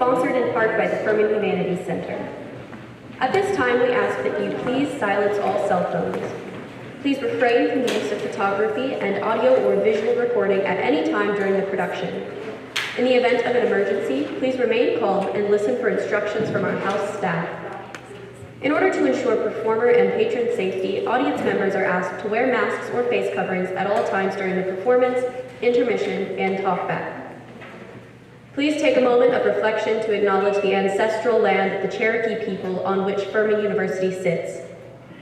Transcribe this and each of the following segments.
sponsored in part by the Furman Humanities Center. At this time, we ask that you please silence all cell phones. Please refrain from the use of photography and audio or visual recording at any time during the production. In the event of an emergency, please remain calm and listen for instructions from our house staff. In order to ensure performer and patron safety, audience members are asked to wear masks or face coverings at all times during the performance, intermission, and talkback. Please take a moment of reflection to acknowledge the ancestral land of the Cherokee people on which Furman University sits.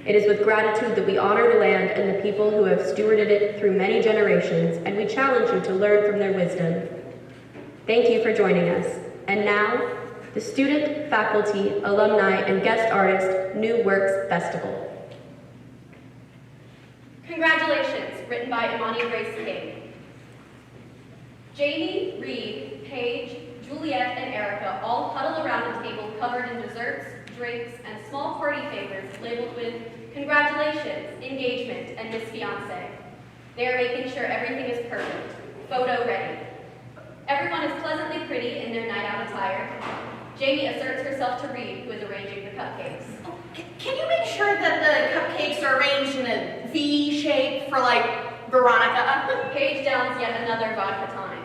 It is with gratitude that we honor the land and the people who have stewarded it through many generations, and we challenge you to learn from their wisdom. Thank you for joining us. And now, the Student, Faculty, Alumni, and Guest Artist New Works Festival. Congratulations, written by Imani-Grace King. Jamie, Reed, Paige, Juliet, and Erica all huddle around a table covered in desserts, drinks, and small party favors labeled with congratulations, engagement, and Miss Fiancé. They are making sure everything is perfect, photo ready. Everyone is pleasantly pretty in their night out attire. Jamie asserts herself to Reed, who is arranging the cupcakes. Oh, can you make sure that the cupcakes are arranged in a V shape for, like, Veronica? Paige downs yet another vodka tonic.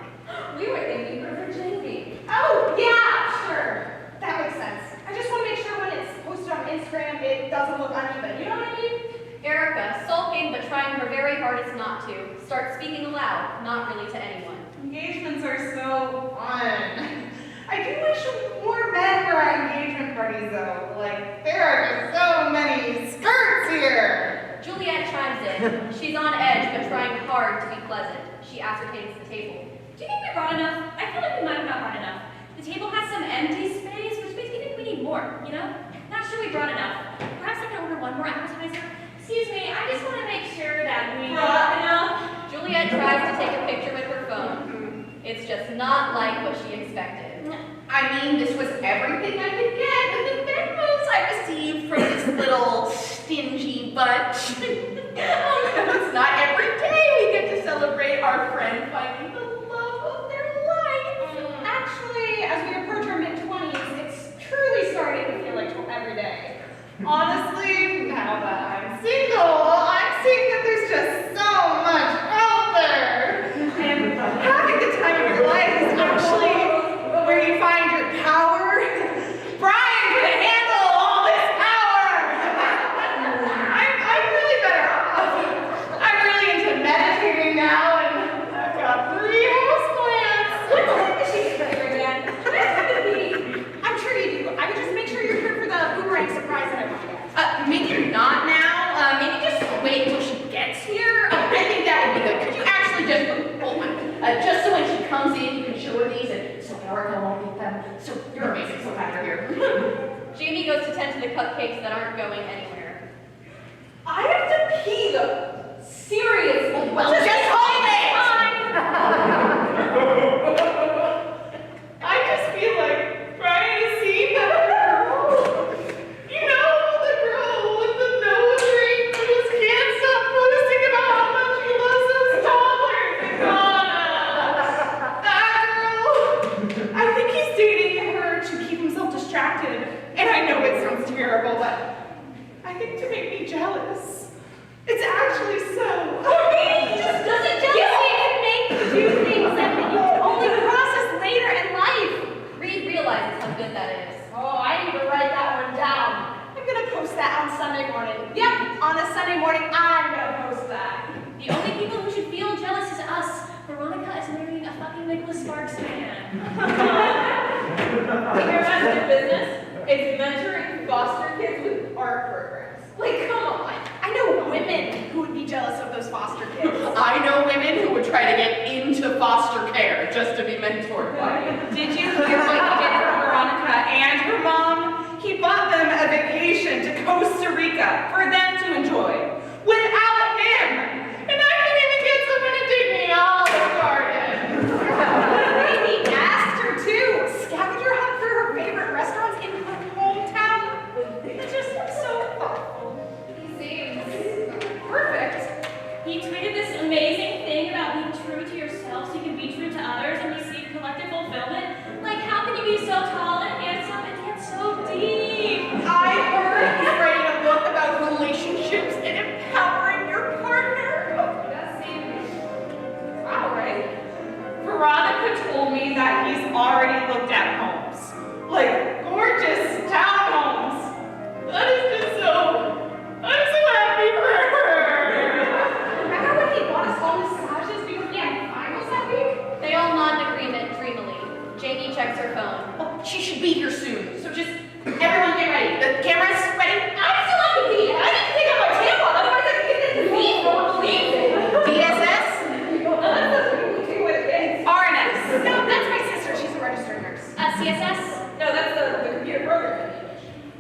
We were thinking for virginity. Oh, yeah, sure. That makes sense. I just want to make sure when it's posted on Instagram, it doesn't look uneven. You know what I mean? Erica, sulking but trying her very hardest not to, starts speaking aloud, not really to anyone. Engagements are so fun. I do wish more men were at engagement parties, though. Like, there are just so many skirts here. Juliet chimes in. She's on edge but trying hard to be pleasant. She ascertains the table. Do you think we brought enough? I feel like we might have not brought enough. The table has some empty space, which makes me think we need more, you know? Not sure we brought enough. Perhaps I can order one more appetizer. Excuse me, I just want to make sure that we brought enough. Juliet tries to take a picture with her phone. It's just not like what she expected. I mean, this was everything I could get with the Venmos I received from this little stingy bunch. It's not every day we get to celebrate our friend finding the love of their life. Actually, as we approach our mid-20s, it's truly starting to feel like every day. Honestly, now that I'm single, I'm seeing that there's just so much out there. And having the time of your life is actually where you find your power. Brian can handle all this power. I'm really better off. I'm really into meditating now, and I've got 3 houseplants. What time is she better again? I'm sure you do. I would just make sure you're here for the boomerang surprise that I want to get. Maybe not now. Maybe just wait until she gets here. I think that would be good. Could you actually just hold on? Just so when she comes in, you can show her these, and so Erica won't eat them. So you're amazing. So glad you're here. Jamie goes to tend to the cupcakes that aren't going anywhere. I have to pee though. Seriously. Well, just hold it. I just feel like Brian has seen that girl. You know, the girl with the nose ring who just can't stop posting about how much he loves those toddlers in Ghana. That girl. I think he's dating her to keep himself distracted. And I know it sounds terrible, but I think to make me jealous. It's actually so. He just doesn't jealousy can make you do things that you can only process later in life. Reed realizes how good that is. Oh, I need to write that one down. I'm gonna post that on Sunday morning. Yep, on a Sunday morning, I'm gonna post that. The only people who should feel jealous is us. Veronica is marrying a fucking Nicholas Sparks fan. Your master business is mentoring foster kids with art programs. Like, come on. I know women who would be jealous of those foster kids. I know women who would try to get into foster care just to be mentored by you. Did you hear what he did for Veronica and her mom? He bought them a vacation to Costa Rica for them to enjoy. Without him! And I couldn't even get someone to take me out of the garden. He asked her to. Scavenger hunt for her favorite restaurants in her hometown. It's just so thoughtful. He seems perfect. He tweeted this amazing thing about being true to yourself so you can be true to others and receive collective fulfillment. Like, how phone. Well, she should be here soon, so just everyone get ready. The camera's ready. I'm still on the beat. I need to take out my tampon, otherwise I can get this disease from DSS? RNS. No, that's my sister. She's a registered nurse. CSS? No, that's the computer program.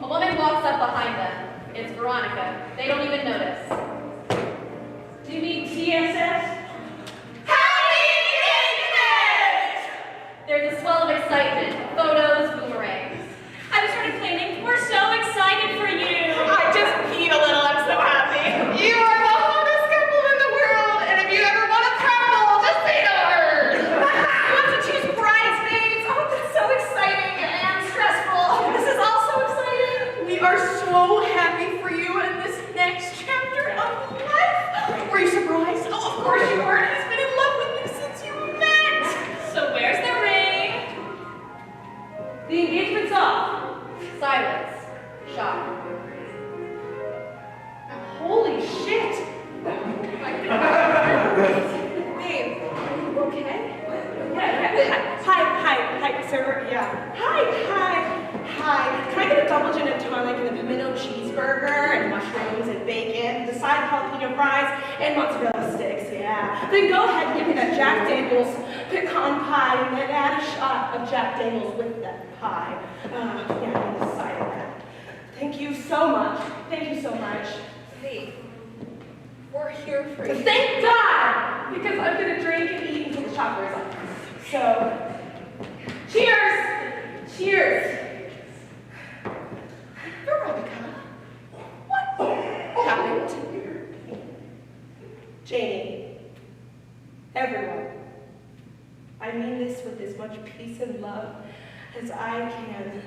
A woman walks up behind them. It's Veronica. They don't even notice. Do you mean TSS? There's a swell of excitement. Photos, boomerangs. I was sort of claiming, we're so excited for you. I just peed a little. I'm so happy. You are the hottest couple in the world, and if you ever want to travel, just say the word. You have to choose bridesmaids. Oh, that's so exciting and stressful. This is all so exciting. We are so happy for you in this next chapter of life. Were you surprised? Oh, of course you were. He's been in love with you since you met. So where's the ring? The engagement's off. Silence. Shock. Holy shit. Babe, you okay? Yeah. Hi, sir. Yeah. Hi. Can I get a double gin and tonic and a pimento cheeseburger and mushrooms and bacon, the side jalapeno fries and mozzarella sticks? Yeah. Then go ahead and give me that Jack Daniels pecan pie and then add a shot of Jack Daniels with that pie. Yeah, and the side of that. Thank you so much. Hey, we're here for you. Thank God! Because I'm gonna drink and eat until the chopper is off. So, cheers! Veronica, what happened? Janie, everyone, I mean this with as much peace and love as I can.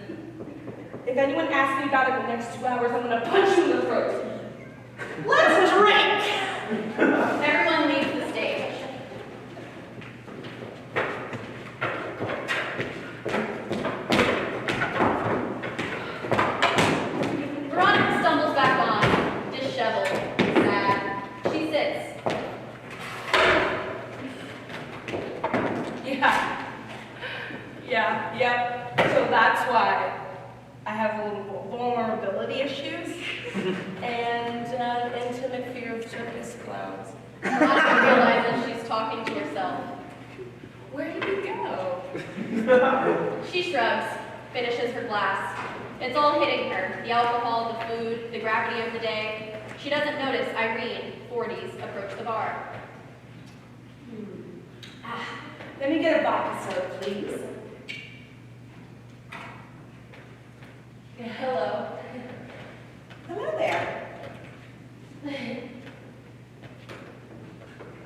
If anyone asks me about it in the next 2 hours, I'm gonna punch you in the throat. Let's drink! Everyone leaves the stage. Veronica stumbles back on, disheveled, sad. She sits. Yep. So that's why I have a little vulnerability issues and intimate fear of circus clowns. Veronica realizes she's talking to herself. Where did we go? She shrugs, finishes her glass. It's all hitting her, the alcohol, the food, the gravity of the day. She doesn't notice Irene, 40s, approach the bar. Let me get a vodka soda, please. Hello. Hello there.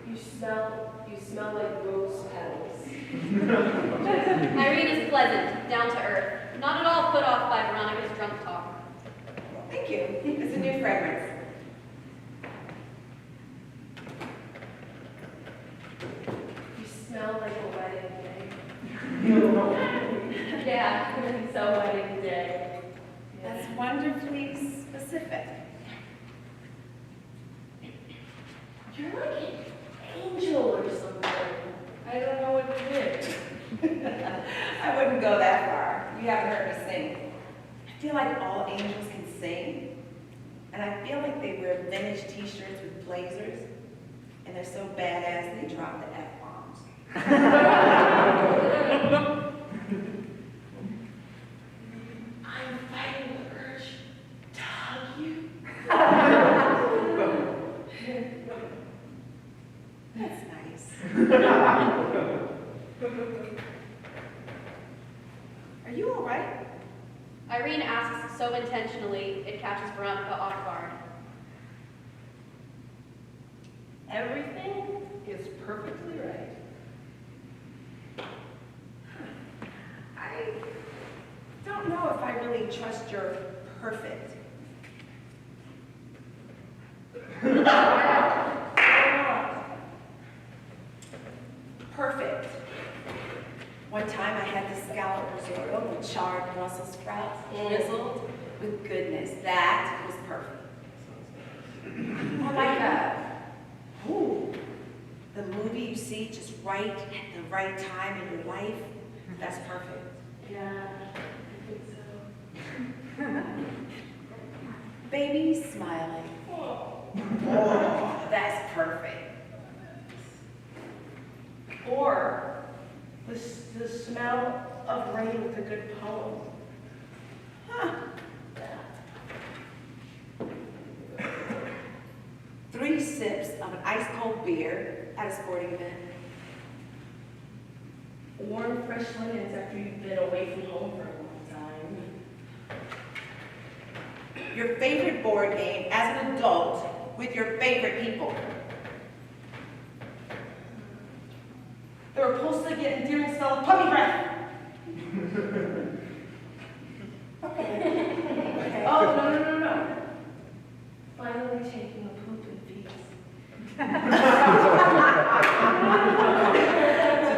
You smell like rose petals. Irene is pleasant, down to earth, not at all put off by Veronica's drunk talk. Thank you. It's a new fragrance. You smell like a wedding day. Yeah, it's a wedding day. That's wonderfully specific. You're like an angel or something. I don't know what you did. I wouldn't go that far. You haven't heard me sing. I feel like all angels can sing. And I feel like they wear vintage t-shirts with blazers. And they're so badass they drop the F-bombs. I'm fighting the urge to hug you. That's nice. Are you all right? Irene asks so intentionally, it catches Veronica off guard. Everything is perfectly right. I don't know if I really trust your perfect. Perfect. One time I had this scallop risotto with charred Brussels sprouts, drizzled with goodness. That was perfect. The movie you see just right at the right time in your life, that's perfect. Yeah. Maybe he's smiling. Oh. Oh, that's perfect. Or the smell of rain with a good poem. Huh. 3 sips of an ice-cold beer at a sporting event. Warm, fresh linens after you've been away from home for a long time. Your favorite board game as an adult with your favorite people. The repulsive yet endearing smell of puppy breath. Okay. Oh, no. Finally taking a poop in peace.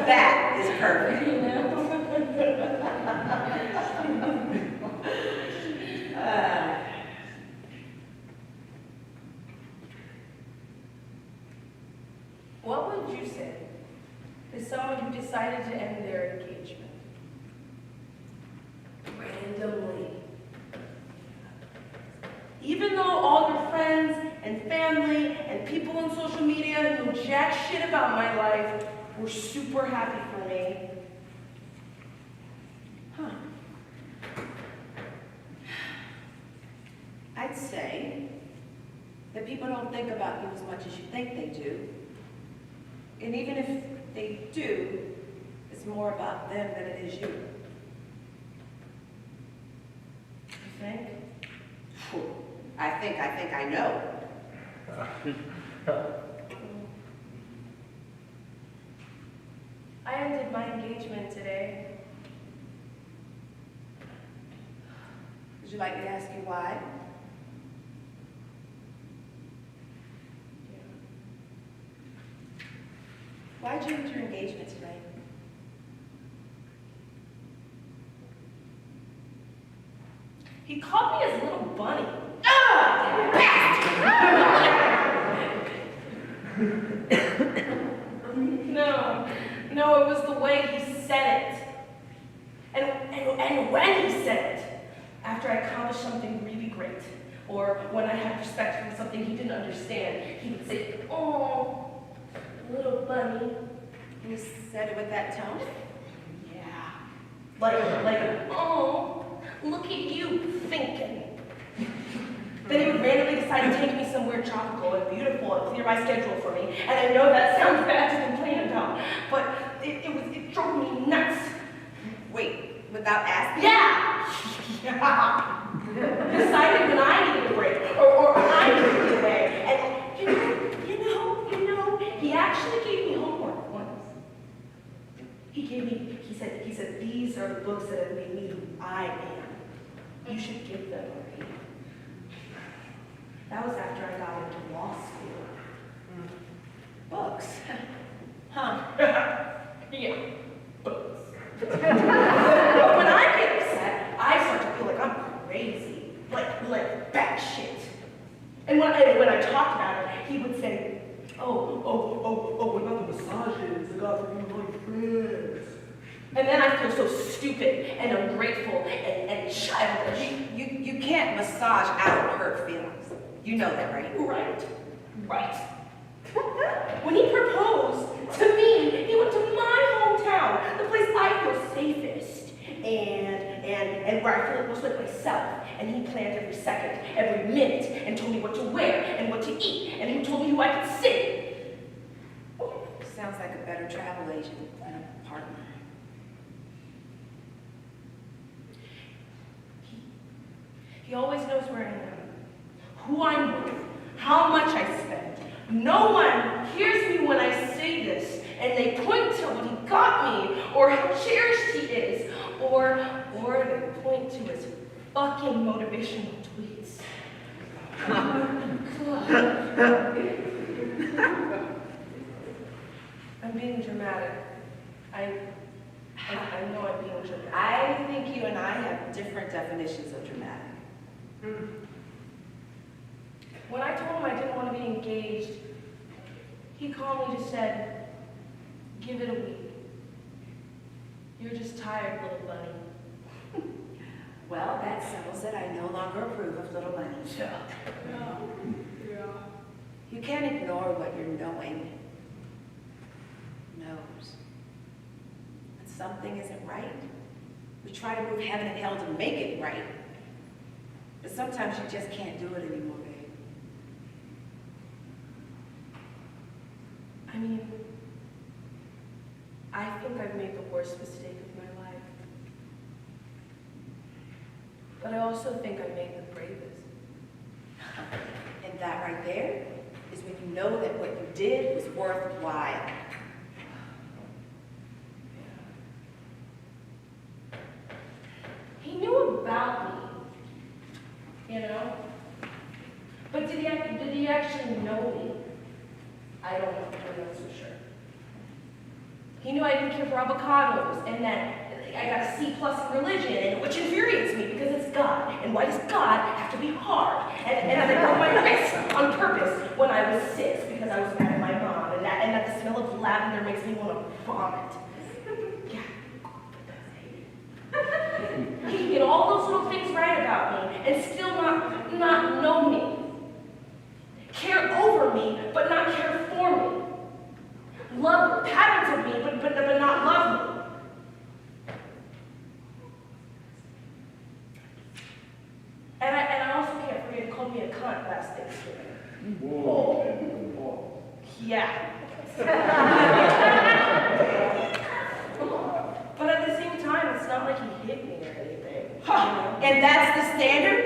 That is perfect. What would you say to someone who decided to end their engagement? Randomly. Even though all your friends and family and people on social media who know jack shit about my life were super happy for me. Huh. I'd say that people don't think about you as much as you think they do. And even if they do, it's more about them than it is you. You think? Phew. I know. I ended my engagement today. Would you like me to ask you why? Why'd you end your engagement today? He called me his little bunny. No, it was the way he said it. And when he said it, after I accomplished something really great, or when I had respect for something he didn't understand, he would say, "Oh, little bunny." You said it with that tone? Yeah. Like, "Oh, look at you thinking." Then he would randomly decide to take me somewhere tropical and beautiful and clear my schedule for me. And I know that sounds bad to complain about, but it drove me nuts. Wait, without asking? Yeah! Decided when I needed a break, or I needed to get away. And you know, he actually gave me homework once. He said, "These are the books that have made me who I am. You should give them a read." That was after I got into law school. Books. Huh. Yeah, books. But when I get upset, I start to feel like I'm crazy. Like batshit. And when I talked about it, he would say, oh, what about the massages I got from you and my friends? And then I feel so stupid and ungrateful and childish. You can't massage out hurt feelings. You know that, right? Right. When he proposed to me, he went to my hometown, the place I feel safest, and where I feel most like myself. And he planned every second, every minute, and told me what to wear and what to eat, and he told me who I could see. Sounds like a better travel agent than a partner. He always knows where I am, who I'm with, how much I spend. No one hears me when I say this, and they point to what he got me, or how cherished he is, or they point to his fucking motivational tweets. I'm being dramatic. I know I'm being dramatic. I think you and I have different definitions of dramatic. When I told him I didn't want to be engaged, he calmly just said, "Give it a week. You're just tired, little bunny." Well, that settles it. I no longer approve of little money. Yeah. You can't ignore what your knowing knows. When something isn't right, we try to move heaven and hell to make it right. But sometimes you just can't do it anymore, babe. I mean, I think I've made the worst mistake of my life. But I also think I made the bravest. And that right there is when you know that what you did was worthwhile. He knew about me, you know? But did he actually know me? I don't know, I'm not so sure. He knew I didn't care for avocados, and that I got a C+ in religion, which infuriates me because it's God. And why does God have to be hard? And I broke my wrist on purpose when I was 6 because I was mad at my mom, and that the smell of lavender makes me want to vomit. Yeah. He can get all those little things right about me and still not know me. Care over me, but not care for me. Love patterns of me, but not love me. And I also can't forget he called me a cunt last Thanksgiving. Whoa. Yeah. But at the same time, it's not like he hit me or anything. Huh. And that's the standard?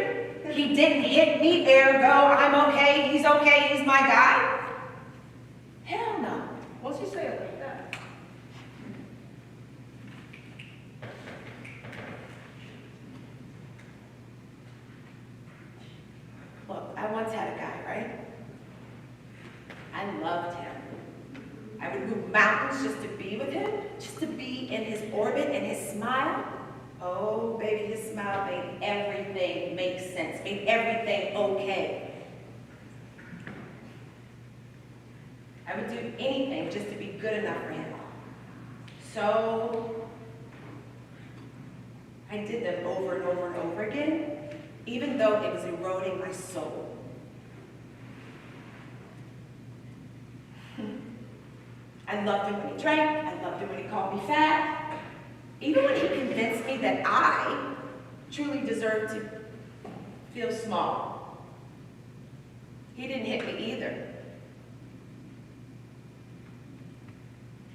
He didn't hit me, ergo I'm okay, he's my guy? Hell no. Once you say it like that. Look, I once had a guy, right? I loved him. I would move mountains just to be with him, just to be in his orbit and his smile. Oh, baby, his smile made everything make sense, made everything okay. I would do anything just to be good enough for him. So I did them over and over and over again, even though it was eroding my soul. I loved him when he drank, I loved him when he called me fat, even when he convinced me that I truly deserved to feel small. He didn't hit me either.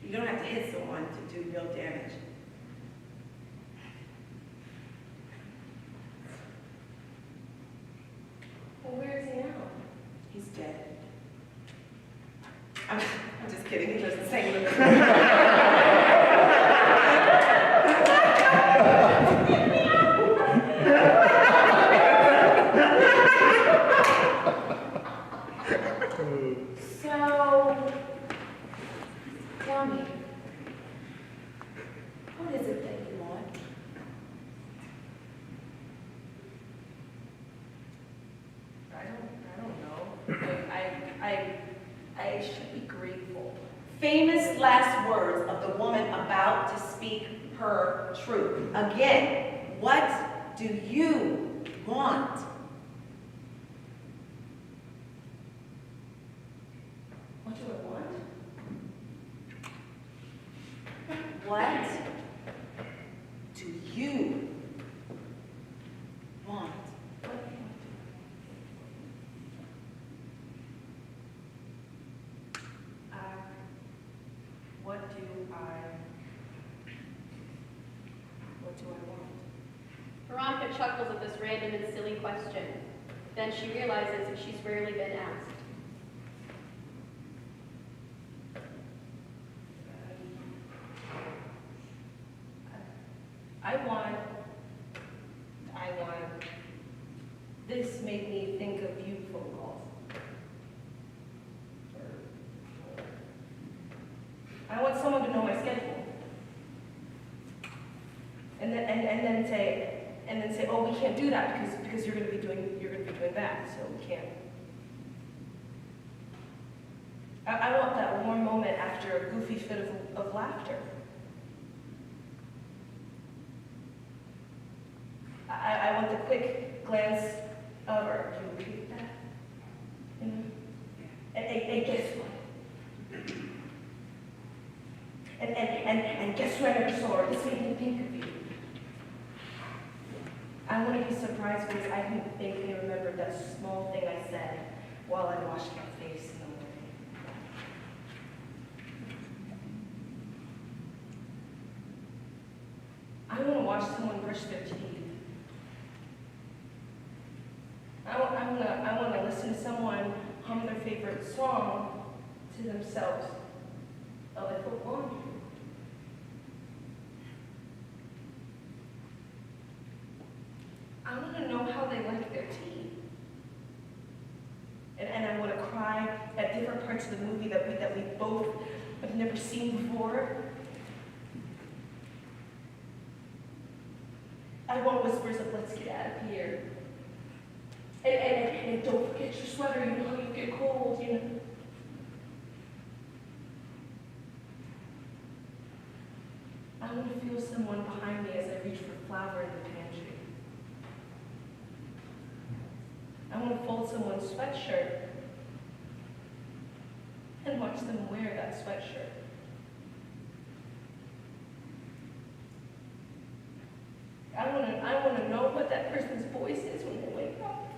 You don't have to hit someone to do real damage. Well, where is he now? He's dead. I'm just kidding, he lives in St. Louis. So, tell me, what is it that you want? I don't know. I should be grateful. Famous last words of the woman about to speak her truth. Again, what do you want? What do I want? What do you want? What do I want? Veronica chuckles at this random and silly question. Then she realizes that she's rarely been asked. This made me think of you phone calls. I want someone to know my schedule. And then say, oh, we can't do that because you're gonna be doing that, so we can't. I want that warm moment after a goofy fit of laughter. I want the quick glance of her. Can you repeat that? You know? And guess what? And guess who I never saw her? This made me think of you. I want to be surprised because I didn't think they remembered that small thing I said while I washed my face in the morning. I want to watch someone brush their teeth. I want to listen to someone hum their favorite song to themselves. A little one. I want to know how they like their tea. And I want to cry at different parts of the movie that we both have never seen before. I want whispers of let's get out of here. And don't forget your sweater, you know how you get cold, you know. I want to feel someone behind me as I reach for flour in the pantry. I want to fold someone's sweatshirt and watch them wear that sweatshirt. I want to know what that person's voice is when they wake up.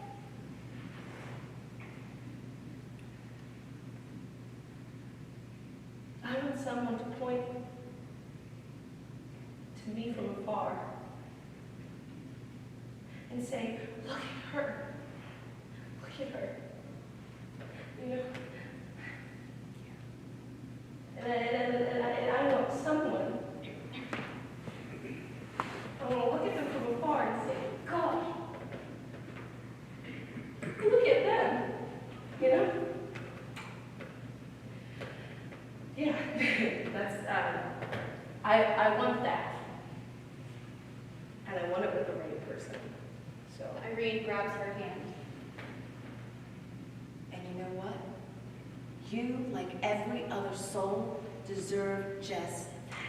I want someone to point to me from afar and say, look at her. Look at her. You know? And I want someone. I want to look at them from afar and say, gosh, look at them. You know? Yeah, that's, I want that. And I want it with the right person. So Irene grabs her hand. And you know what? You, like every other soul, deserve just that.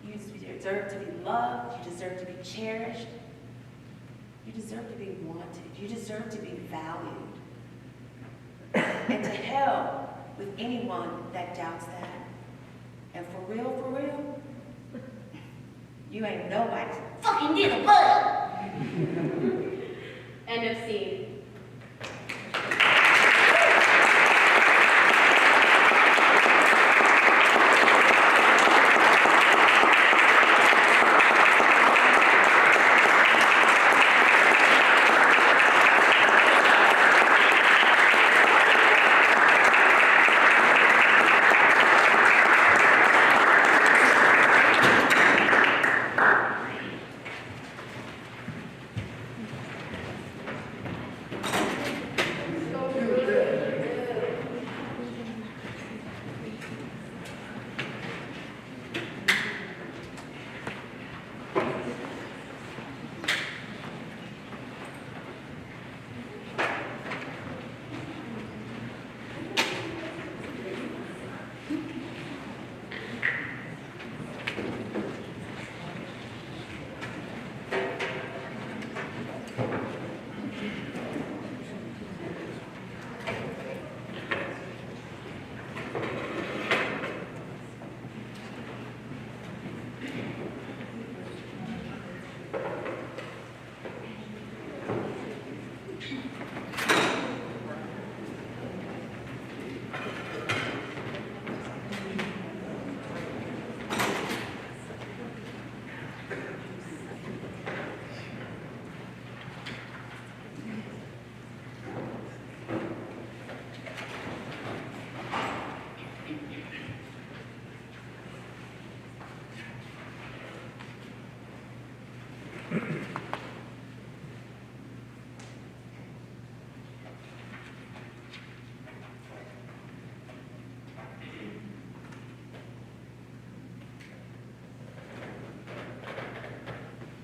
You deserve to be loved. You deserve to be cherished. You deserve to be wanted. You deserve to be valued. And to hell with anyone that doubts that. And for real, you ain't nobody's fucking little buddy. End of scene.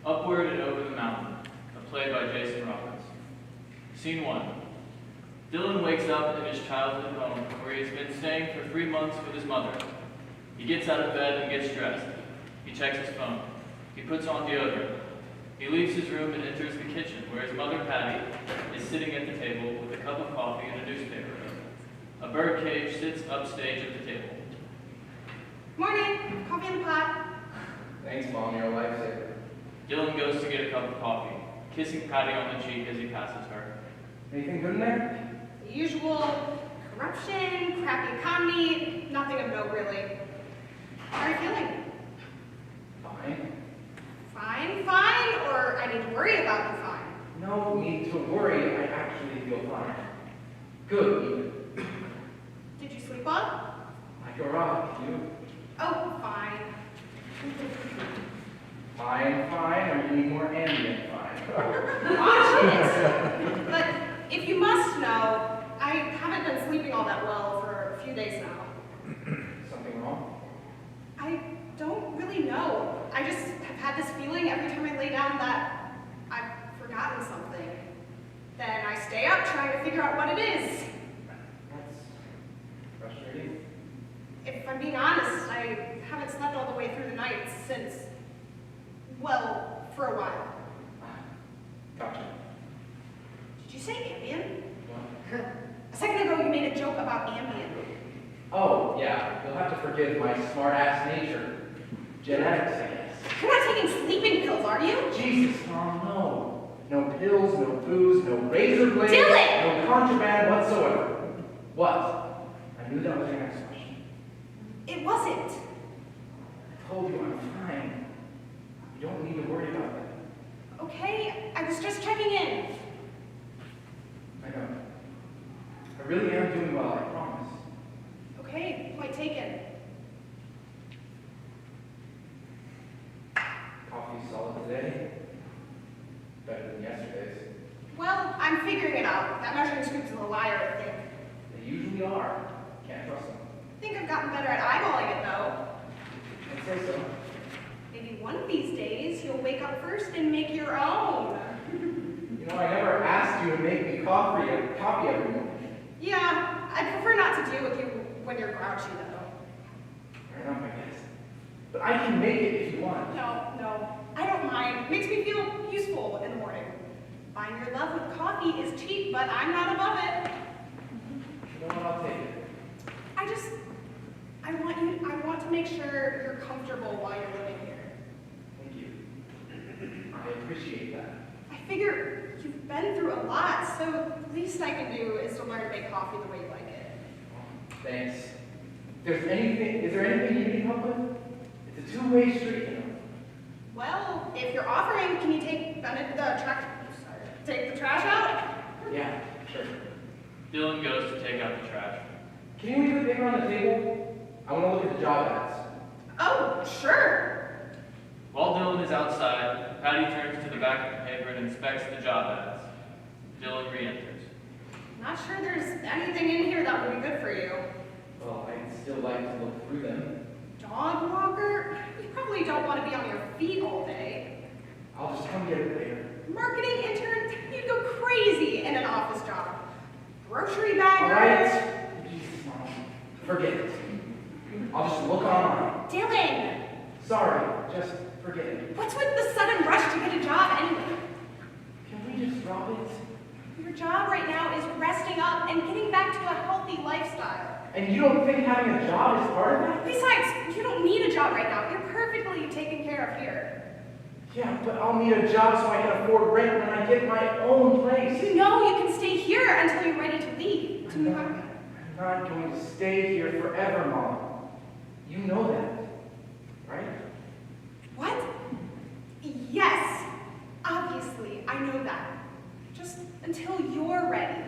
Upward and Over the Mountain, a play by Jason Robbins. Scene 1. Dylan wakes up in his childhood home where he has been staying for 3 months with his mother. He gets out of bed and gets dressed. He checks his phone. He puts on deodorant. He leaves his room and enters the kitchen, where his mother, Patty, is sitting at the table with a cup of coffee and a newspaper. A bird cage sits upstage at the table. Morning. Coffee in the pot. Thanks, Mom. You're a lifesaver. Dylan goes to get a cup of coffee, kissing Patty on the cheek as he passes her. Anything good in there? The usual corruption, crappy economy, nothing of note really. How are you feeling? Fine. Fine, fine, or I need to worry about you fine? No need to worry. I actually feel fine. Good, even. Did you sleep well? Like a rock, you? Oh, fine. Fine, fine, or you need more ambient fine? Watch it! But if you must know, I haven't been sleeping all that well for a few days now. Something wrong? I don't really know. I just have had this feeling every time I lay down that I've forgotten something. Then I stay up trying to figure out what it is. That's frustrating. If I'm being honest, I haven't slept all the way through the night since, well, for a while. Gotcha. Did you say Ambien? What? A second ago you made a joke about Ambien. Oh, yeah. You'll have to forgive my smart-ass nature. Genetics, I guess. You're not taking sleeping pills, are you? Jesus, Mom, no. No pills, no booze, no razor blades, Dylan! no contraband whatsoever. What? I knew that was your next question. It wasn't. I told you I'm fine. You don't need to worry about that. Okay, I was just checking in. I know. I really am doing well, I promise. Okay, point taken. Coffee's solid today. Better than yesterday's. Well, I'm figuring it out. That measuring scoop's a liar, I think. They usually are. Can't trust them. I think I've gotten better at eyeballing it, though. I'd say so. Maybe one of these days you'll wake up first and make your own. You know, I never asked you to make me coffee every morning. Yeah, I'd prefer not to deal with you when you're grouchy, though. Fair enough, I guess. But I can make it if you want. No, I don't mind. Makes me feel useful in the morning. Buying your love with coffee is cheap, but I'm not above it. You know what, I'll take it. I want to make sure you're comfortable while you're living here. Thank you. I appreciate that. I figure you've been through a lot, so the least I can do is to learn to make coffee the way you like it. Thanks. Is there anything you need help with? It's a two-way street, you know. Well, if you're offering, can you take the trash out? Yeah, sure. Dylan goes to take out the trash. Can you leave the paper on the table? I want to look at the job ads. Oh, sure. While Dylan is outside, Patty turns to the back of the paper and inspects the job ads. Dylan re-enters. Not sure there's anything in here that would be good for you. Well, I'd still like to look through them. Dog walker? You probably don't want to be on your feet all day. I'll just come get it later. Marketing intern? You'd go crazy in an office job. Grocery bagger? All right. Jesus, Mom. Forget it. I'll just look online. Dylan! Sorry, just forget it. What's with the sudden rush to get a job anyway? Can we just drop it? Your job right now is resting up and getting back to a healthy lifestyle. And you don't think having a job is part of that? Besides, you don't need a job right now. You're perfectly taken care of here. Yeah, but I'll need a job so I can afford rent when I get my own place. You know you can stay here until you're ready to leave. I'm not going to stay here forever, Mom. You know that, right? What? Yes, obviously, I know that. Just until you're ready.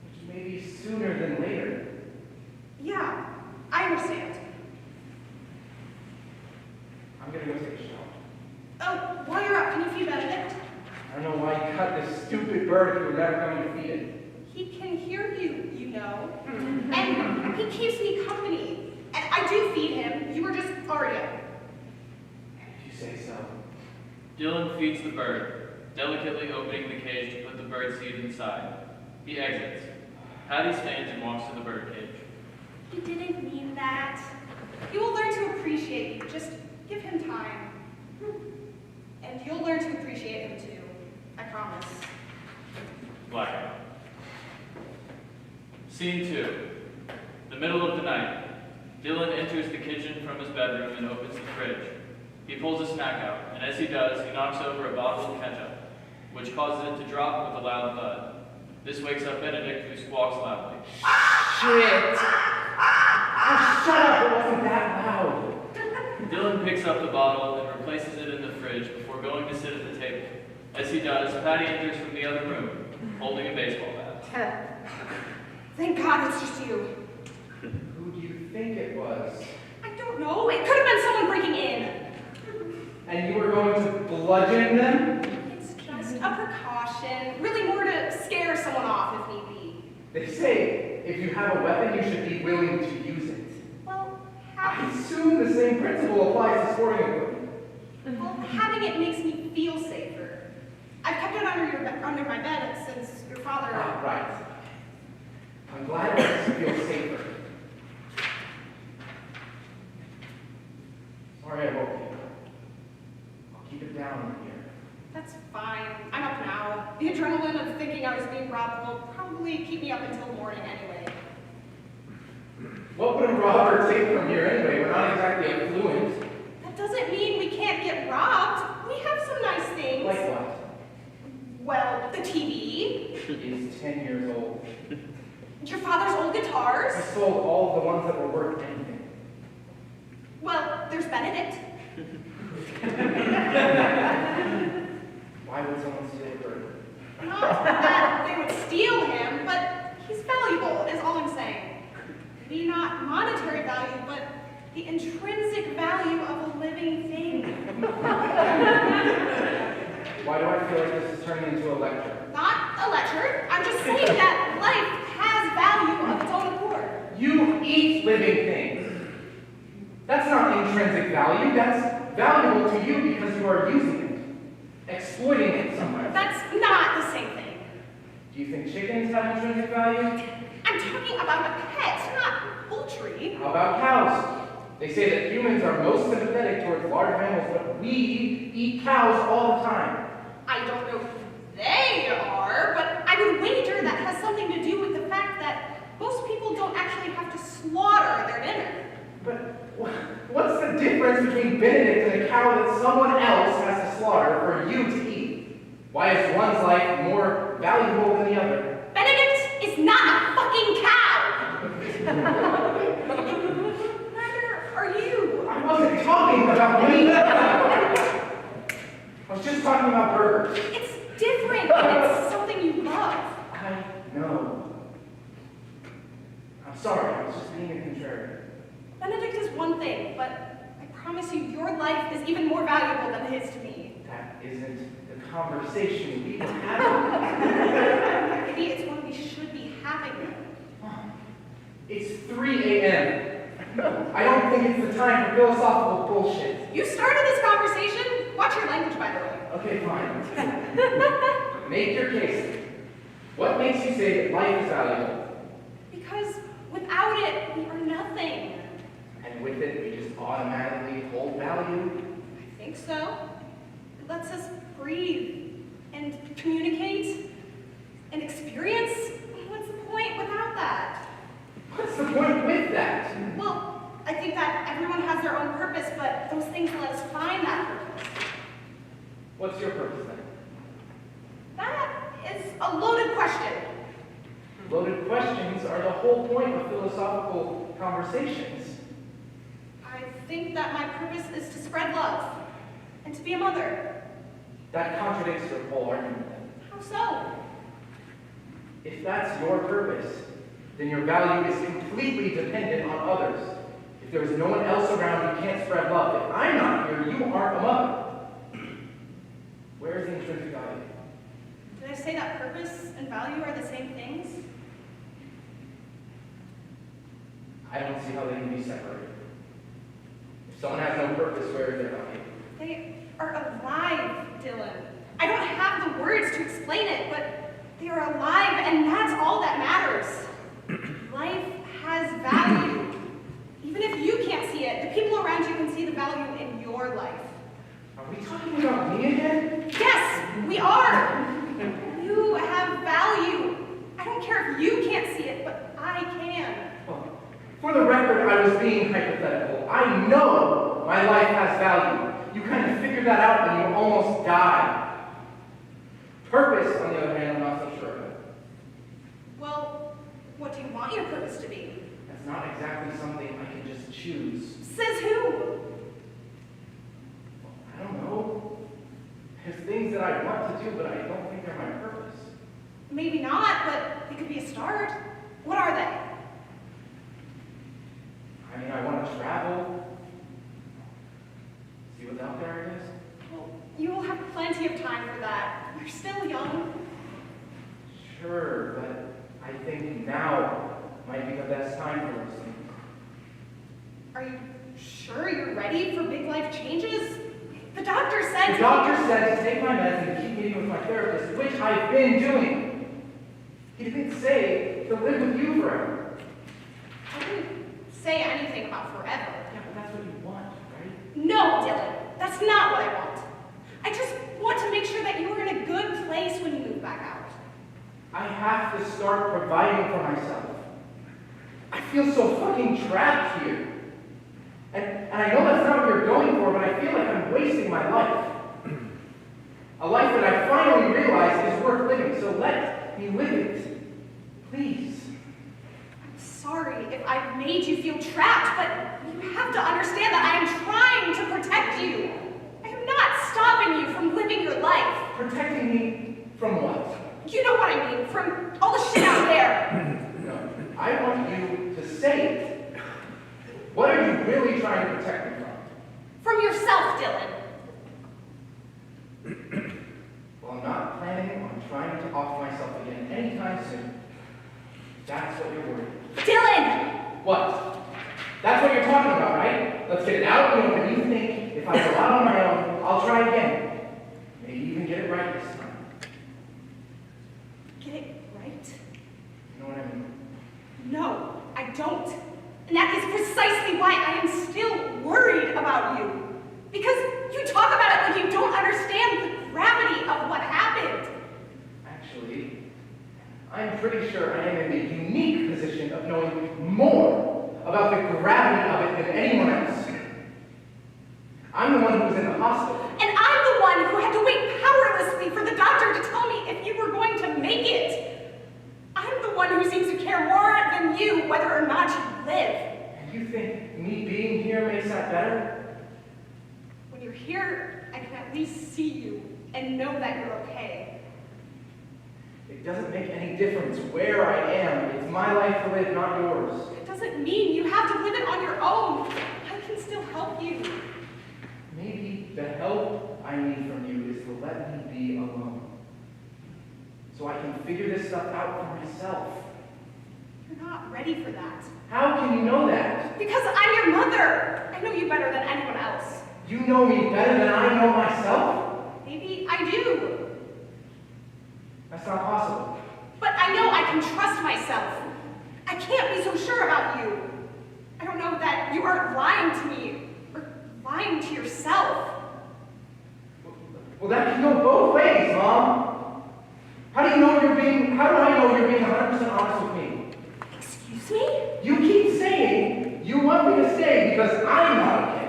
Which may be sooner than later. Yeah, I understand. I'm gonna go take a shower. Oh, while you're up, can you feed Benedict? I don't know why you cut this stupid bird if you were never coming to feed it. He can hear you, you know. And he keeps me company. And I do feed him. You were just already up. If you say so. Dylan feeds the bird, delicately opening the cage to put the bird seed inside. He exits. Patty stands and walks to the bird cage. He didn't mean that. He will learn to appreciate you. Just give him time. And you'll learn to appreciate blackout. Scene 2. The middle of the night. Dylan enters the kitchen from his bedroom and opens the fridge. He pulls a snack out, and as he does, he knocks over a bottle of ketchup, which causes it to drop with a loud thud. This wakes up Benedict, who squawks loudly. Shit! Oh, shut up! It wasn't that loud. Dylan picks up the bottle and replaces it in the fridge before going to sit at the table. As he does, Patty enters from the other room, holding a baseball bat. Thank God it's just you. Who do you think it was? I don't know. It could have been someone breaking in. And you were going to bludgeon them? It's just a precaution. Really more to scare someone off if need be. They say if you have a weapon, you should be willing to use it. Well, I assume the same principle applies to sporting equipment. having it makes me feel safer. I've kept it under my bed since your father... Ah, right. I'm glad it makes you feel safer. Sorry I woke you. I'll keep it down here. That's fine. I'm up now. The adrenaline of thinking I was being robbed will probably keep me up until morning anyway. What would a robber take from here anyway? We're not exactly affluent. That doesn't mean we can't get robbed. We have some nice things. Like what? Well, the TV. Is 10 years old. Your father's old guitars. I sold all the ones that were worth anything. Well, there's Benedict. Why would someone steal a bird? Not that they would steal him, but he's valuable, is all I'm saying. Maybe not monetary value, but the intrinsic value of a living thing. Why do I feel like this is turning into a lecture? Not a lecture. I'm just saying that life has value of its own accord. You eat living things. That's not intrinsic value. That's valuable to you because you are using it, exploiting it somewhere. That's not the same thing. Do you think chickens have intrinsic value? I'm talking about a pet, not poultry. How about cows? They say that humans are most sympathetic towards large mammals, but we eat cows all the time. I don't know who they are, but I would wager that has something to do with the fact that most people don't actually have to slaughter their dinner. But what's the difference between Benedict and a cow that someone else has to slaughter for you to eat? Why is one's life more valuable than the other? Benedict is not a fucking cow! Neither are you. I wasn't talking about me. I was just talking about burgers. It's different and it's something you love. I know. I'm sorry, I was just being a contrarian. Benedict is one thing, but I promise you, your life is even more valuable than his to me. That isn't the conversation we were having. Maybe it's one we should be having. It's 3 a.m. I don't think it's the time for philosophical bullshit. You started this conversation? Watch your language, by the way. Okay, fine. Make your case. What makes you say that life is valuable? Because without it, we are nothing. And with it, we just automatically hold value? I think so. It lets us breathe and communicate and experience. What's the point without that? What's the point with that? Well, I think that everyone has their own purpose, but those things let us find that purpose. What's your purpose then? That is a loaded question. Loaded questions are the whole point of philosophical conversations. I think that my purpose is to spread love and to be a mother. That contradicts your whole argument then. How so? If that's your purpose, then your value is completely dependent on others. If there's no one else around, you can't spread love. If I'm not here, you aren't a mother. Where is the intrinsic value? Did I say that purpose and value are the same things? I don't see how they can be separated. If someone has no purpose, where is their value? They are alive, Dylan. I don't have the words to explain it, but they are alive, and that's all that matters. Life has value. Even if you can't see it, the people around you can see the value in your life. Are we talking about me again? Yes, we are. You have value I know my life has value. You kind of figure that out when you almost die. Purpose, on the other hand, I'm not so sure about. Well, what do you want your purpose to be? That's not exactly something I can just choose. Says who? I don't know. There's things that I want to do, but I don't think they're my purpose. Maybe not, but they could be a start. What are they? I mean, I want to travel. See what's out there, I guess. Well, you will have plenty of time for that. You're still young. Sure, but I think now might be the best time for those things. Are you sure you're ready for big life changes? The doctor said... The doctor said to take my meds and keep meeting with my therapist, which I've been doing. He didn't say to live with you forever. I didn't say anything about forever. Yeah, but that's what you want, right? No, Dylan. That's not what I want. I just want to make sure that you are in a good place when you move back out. I have to start providing for myself. I feel so fucking trapped here. And I know that's not what you're going for, but I feel like I'm wasting my life. A life that I finally realized is worth living, so let me live it. Please. I'm sorry if I've made you feel trapped, but you have to understand that I am trying to protect you. I am not stopping you from living your life. Protecting me from what? You know what I mean, from all the shit out there. No, I want you to say it. What are you really trying to protect me from? From yourself, Dylan. Well, I'm not planning on trying to off myself again anytime soon. That's what you're worried about. Dylan! What? That's what you're talking about, right? Let's get it out in the open. You think if I go out on my own, I'll try again. Maybe even get it right this time. Get it right? You know what I mean? No, I don't. And that is precisely why I am still worried about you. Because you talk about it like you don't understand the gravity of what happened. Actually, I'm pretty sure I am in the unique position of knowing more about the gravity of it than anyone else. I'm the one who was in the hospital. And I'm the one who had to wait powerlessly for the doctor to tell me if you were going to make it. I'm the one who seems to care more than you whether or not you live. And you think me being here makes that better? When you're here, I can at least see you and know that you're okay. It doesn't make any difference where I am. It's my life to live, not yours. It doesn't mean you have to live it on your own. I can still help you. Maybe the help I need from you is to let me be alone. So I can figure this stuff out for myself. You're not ready for that. How can you know that? Because I'm your mother. I know you better than anyone else. You know me better than I know myself? Maybe I do. That's not possible. But I know I can trust myself. I can't be so sure about you. I don't know that you aren't lying to me or lying to yourself. Well, that can go both ways, Mom. How do I know you're being 100% honest with me? Excuse me? You keep saying you want me to stay because I'm not okay.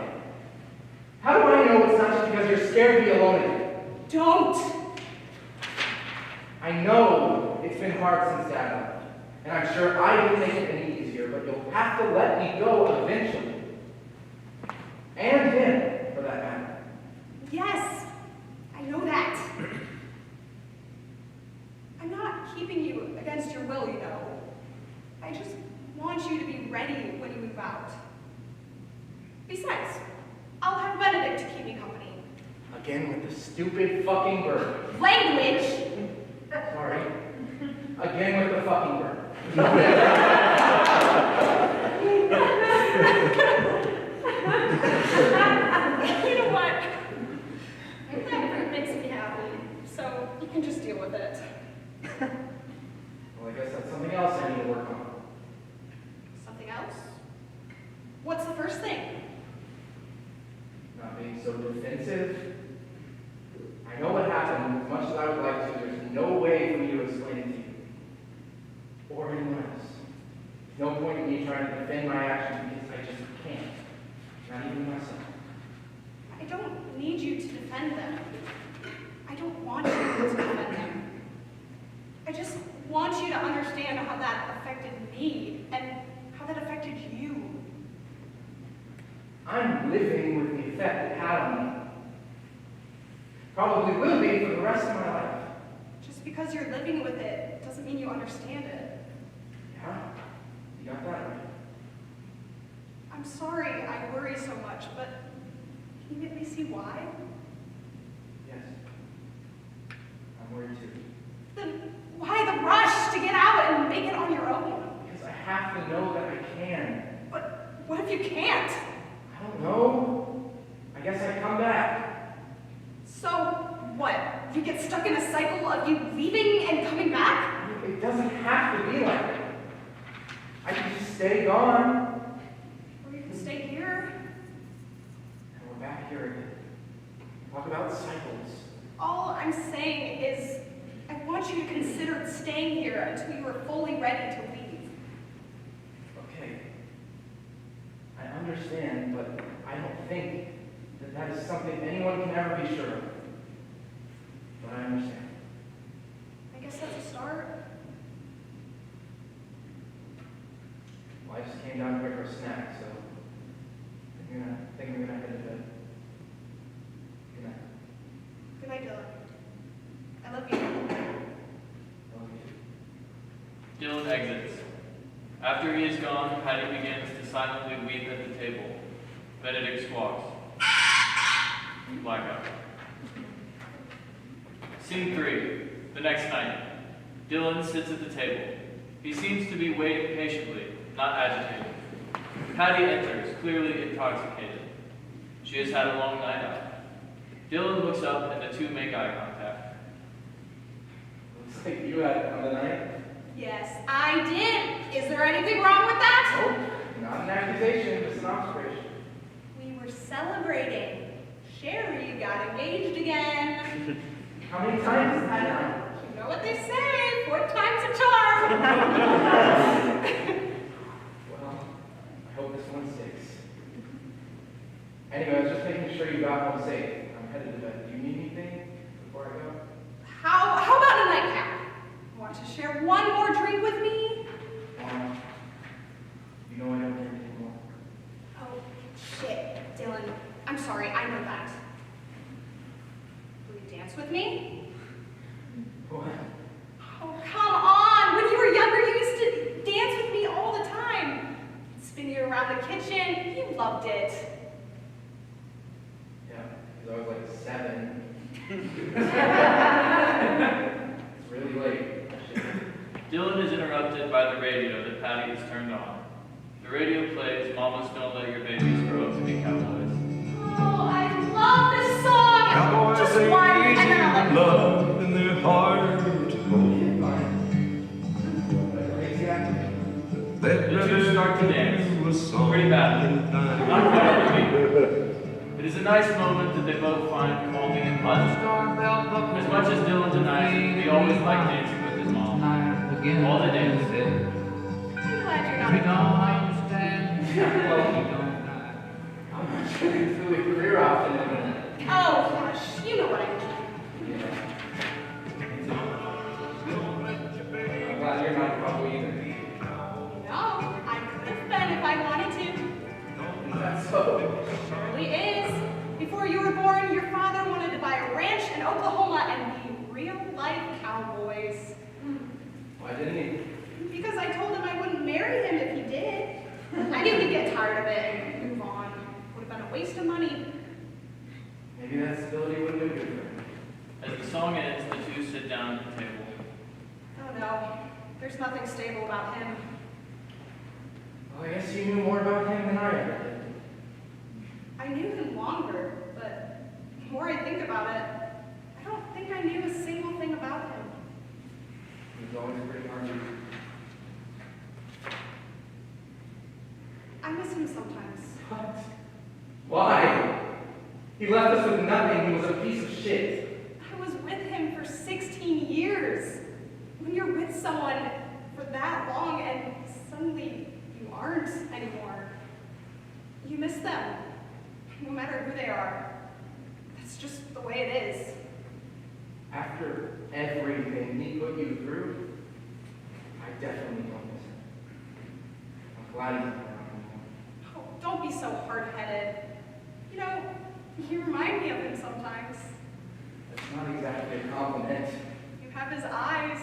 How do I know it's not just because you're scared to be alone again? Don't. I know it's been hard since Dad left, and I'm sure I didn't make it any easier, but you'll have to let me go eventually. And him, for that matter. Yes, I know that. I'm not keeping you against your will, you know. I just want you to be ready when you move out. Besides, I'll have Benedict to keep me company. Again with the stupid fucking bird. Language! Sorry. Again with the fucking bird. You know what? That makes me happy, so you can just deal with it. Well, I guess that's something else I need to work on. Something else? What's the first thing? Not being so defensive. I know what happened. As much as I would like to, there's no way for me to explain it to you. Or anyone else. There's no point in me trying to defend my actions because I just can't. And not even myself. I don't need you to defend them. I don't want you to defend them. I just want you to understand how that affected me and how that affected you. I'm living with the effect it had on me. Probably will be for the rest of my life. Just because you're living with it doesn't mean you understand it. Yeah, you got that right. I'm sorry I worry so much, but can you make me see why? Yes. I'm worried too. Then why the rush to get out and make it on your own? Because I have to know that I can. But what if you can't? I don't know. I guess I come back. So what? You get stuck in a cycle of you leaving and coming back? It doesn't have to be like that. I can just stay gone. Or you can stay here? And we're back here again. Talk about cycles. All I'm saying is I want you to consider staying here until you are fully ready to leave. Okay. I understand, but I don't think that that is something anyone can ever be sure of. But I understand. I guess that's a start. Well, I just came down here for a snack, so I think we're gonna head to bed. Good night. Good night, Dylan. I love you. I love you. Dylan exits. After he is gone, Patty begins to silently weep at the table. Benedict squawks. Blackout. Scene 3. The next night. Dylan sits at the table. He seems to be waiting patiently, not agitated. Patty enters, clearly intoxicated. She has had a long night out. Dylan looks up and the two make eye contact. Looks like you had it on the night. Yes, I did. Is there anything wrong with that? Nope, not an accusation, just an observation. We were celebrating. Sherry got engaged again. How many times is that now? You know what they say, 4th time's a charm. Well, I hope this one sticks. Anyway, I was just making sure you got home safe. I'm headed to bed. Do you need anything before I go? How about a nightcap? Want to share one more drink with me? You know I don't drink anymore. Oh, shit, Dylan. I'm sorry, I know that. Will you dance with me? What? Oh, come on! When you were younger, you used to dance with me all the time. Spin you around the kitchen. You loved it. Yeah, because I was like 7. It's really late. Dylan is interrupted by the radio that Patty has turned on. The radio plays Mamas Don't Let Your Babies Grow Up to Be Cowboys. Oh, I love this song! Cowboys Just one, and then I'll let you go. love in their heart to hold. The two start to dance, pretty badly, not quite on the beat. It is a nice moment that they both find calming and pleasant. As much as Dylan denies it, he always liked dancing with his mom. All the dance. I'm glad you're not I'm not sure you threw the career off in a minute. Oh, gosh, you know what I mean. I'm glad you're not probably either. No, I could have been if I wanted to. Is that so? It surely is. Before you were born, your father wanted to buy a ranch in Oklahoma and be real-life cowboys. Why didn't he? Because I told him I wouldn't marry him if he did. I knew he'd get tired of it and move on. Would have been a waste of money. Maybe that stability wouldn't have been good for him. As the song ends, the two sit down at the table. Oh no, there's nothing stable about him. Well, I guess you knew more about him than I ever did. I knew him longer, but the more I think about it, I don't think I knew a single thing about him. He was always pretty hard to read. I miss him sometimes. What? Why? He left us with nothing. He was a piece of shit. I was with him for 16 years. When you're with someone for that long and suddenly you aren't anymore, you miss them. After everything he put you through, I definitely don't miss him. I'm glad he's not around anymore. Oh, don't be so hard-headed. You know, you remind me of him sometimes. That's not exactly a compliment. You have his eyes.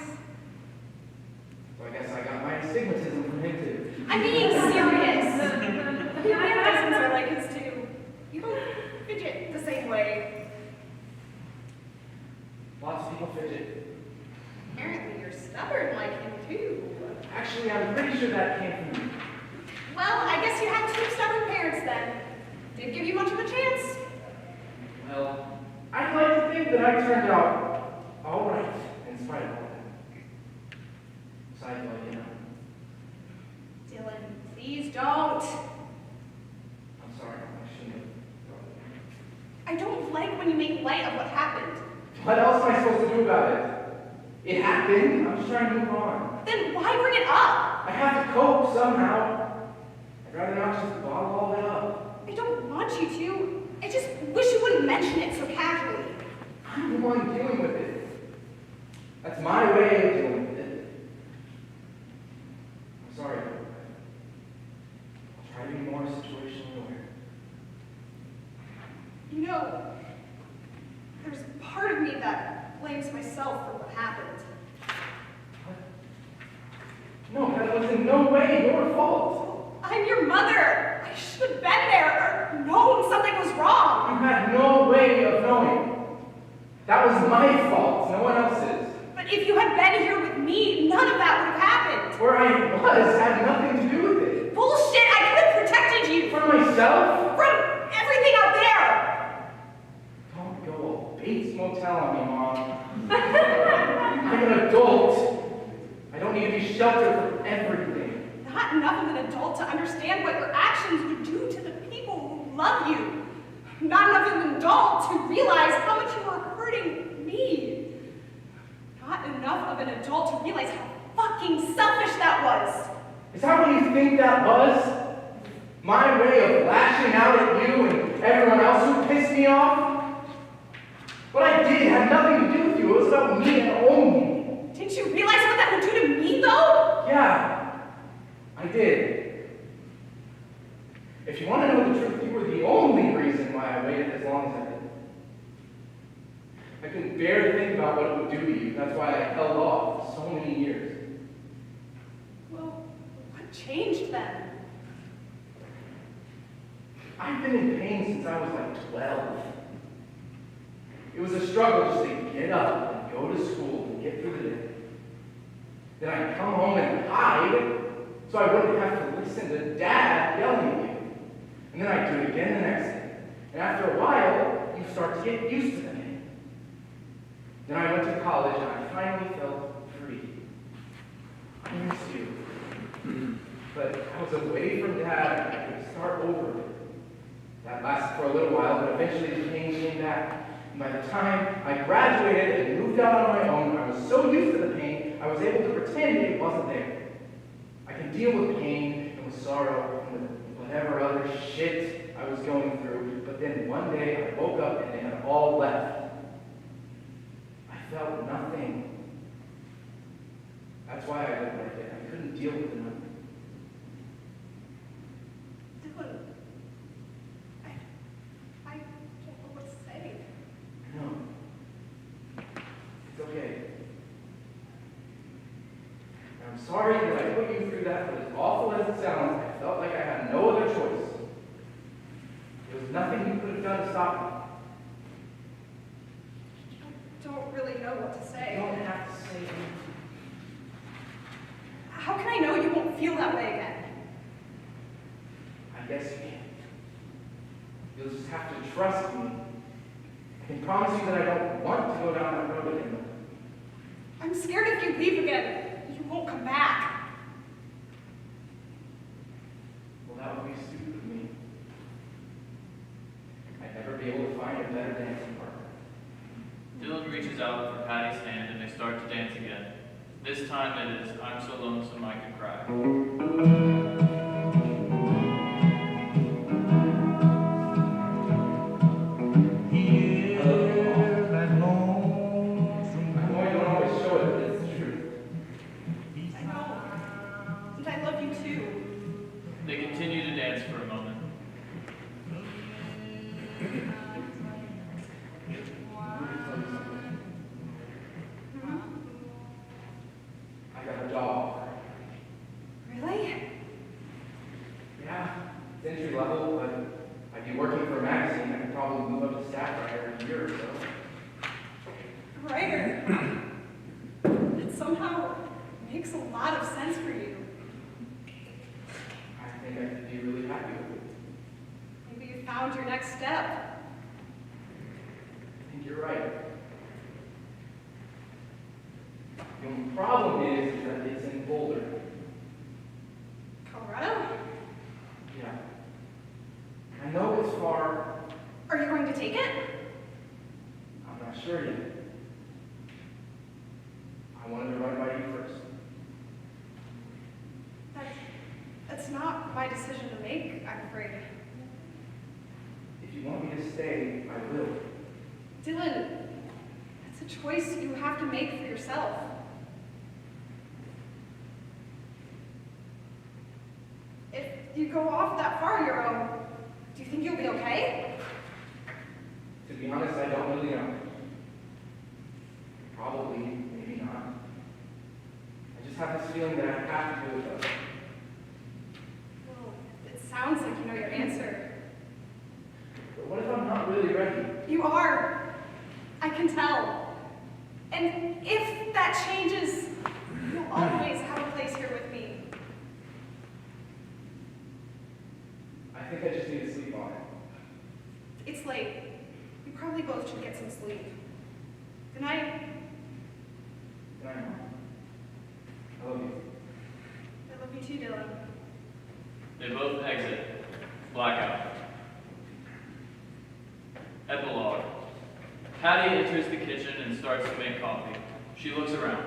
So I guess I got my astigmatism from him too. I'm being serious. Your mannerisms are like his too. You don't fidget the same way. Lots of people fidget. Apparently you're stubborn like him too. Actually, I'm pretty sure that came from you. Well, I guess you had 2 stubborn parents then. Didn't give you much of a chance. Well, I'd like to think that I turned out all right in spite of all that. Besides, well, you know. Dylan, please don't. I'm sorry, I shouldn't have. I don't like when you make light of what happened. What else am I supposed to do about it? It happened. I'm just trying to move on. Then why bring it up? I have to cope somehow. I'd rather not just bottle all of it up. I don't want you to. I just wish you wouldn't mention it so casually. I'm the one dealing with it. That's my way of dealing with it. I'm sorry. I'll try to be more situationally aware. You know, there's a part of me that blames myself for what happened. No, that was in no way your fault. I'm your mother. I should have been there or known something was wrong. You had no way of knowing. That was my fault, no one else's. But if you had been here with me, none of that would have happened. Where I was had nothing to do with it. Bullshit! I could have protected you For myself? from everything out there. Don't go all Bates Motel on me, Mom. I'm an adult. I don't need to be sheltered from everything. Not enough of an adult to understand what your actions would do to the people who love you. Not enough of an adult to realize how much you were hurting me. Not enough of an adult to realize how fucking selfish that was. Is that what you think that was? My way of lashing out at you and everyone else who pissed me off? What I did had nothing to do with you. It was about me and only. Didn't you realize what that would do to me, though? Yeah, I did. If you want to know the truth, you were the only reason why I waited as long as I did. I couldn't bear to think about what it would do to you. That's why I held off for so many years. Well, what changed then? I've been in pain since I was like 12. It was a struggle just to get up and go to school and get through the day. Then I'd come home and hide so I wouldn't have to listen to Dad yelling at you. And then I'd do it again the next day. And after a while, you start to get used to the pain. Then I went to college and I finally felt free. I miss you. But I was away from Dad and I could start over. That lasted for a little while, but eventually the pain came back. And by the time I graduated and moved out on my own, I was so used to the pain, I was able to pretend it wasn't there. I can deal with pain and with sorrow and with whatever other shit I was going through, but then one day I woke up and it had all left. I felt nothing. That's why I didn't like it. I couldn't deal with the nothing. Dylan, I don't know what to say. No. It's okay. I'm sorry that I put you through that, but as awful as it sounds, I felt like I had no other choice. There was nothing you could have done to stop me. I don't really know what to You say. don't have to say anything. How can I know you won't feel that way again? I guess you can. You'll just have to trust me. I can promise you that I don't want to go down that road again. I'm scared if you leave again, you won't come back. Well, that would be stupid of me. I'd never be able to find a better dancing partner. Dylan reaches out for Patty's hand and they start to dance again. This time it is I'm So Lonesome I Could Cry. Hear that lonesome makes a lot of sense for you. I think I could be really happy with it. Maybe you found your next step. I think you're right. The only problem is that it's in Boulder. Colorado? Yeah. I know it's far. Are you going to take it? I'm not sure yet. I wanted to run it by you first. That's not my decision to make, I'm afraid. If you want me to stay, I will. Dylan, it's a choice you have to make for yourself. If you go off that far on your own, do you think you'll be okay? To be honest, I don't really know. Probably, maybe not. I just have this feeling that I have to do it though. Well, it sounds like you know your answer. But what if I'm not really ready? You are. I can tell. And if that changes, you'll always have a place here with me. I think I just need to sleep on it. It's late. We probably both should get some sleep. Good night. Good night, Mom. I love you. I love you too, Dylan. They both exit. Blackout. Epilogue. Patty enters the kitchen and starts to make coffee. She looks around.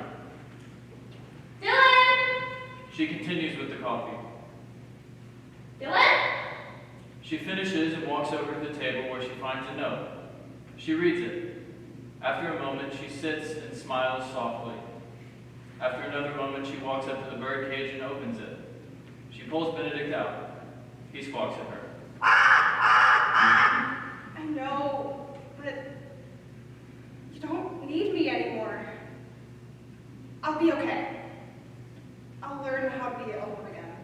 Dylan! She continues with the coffee. Dylan? She finishes and walks over to the table where she finds a note. She reads it. After a moment, she sits and smiles softly. After another moment, she walks up to the bird cage and opens it. She pulls Benedict out. He squawks at her. I know, but you don't need me anymore. I'll be okay. I'll learn how to be alone again.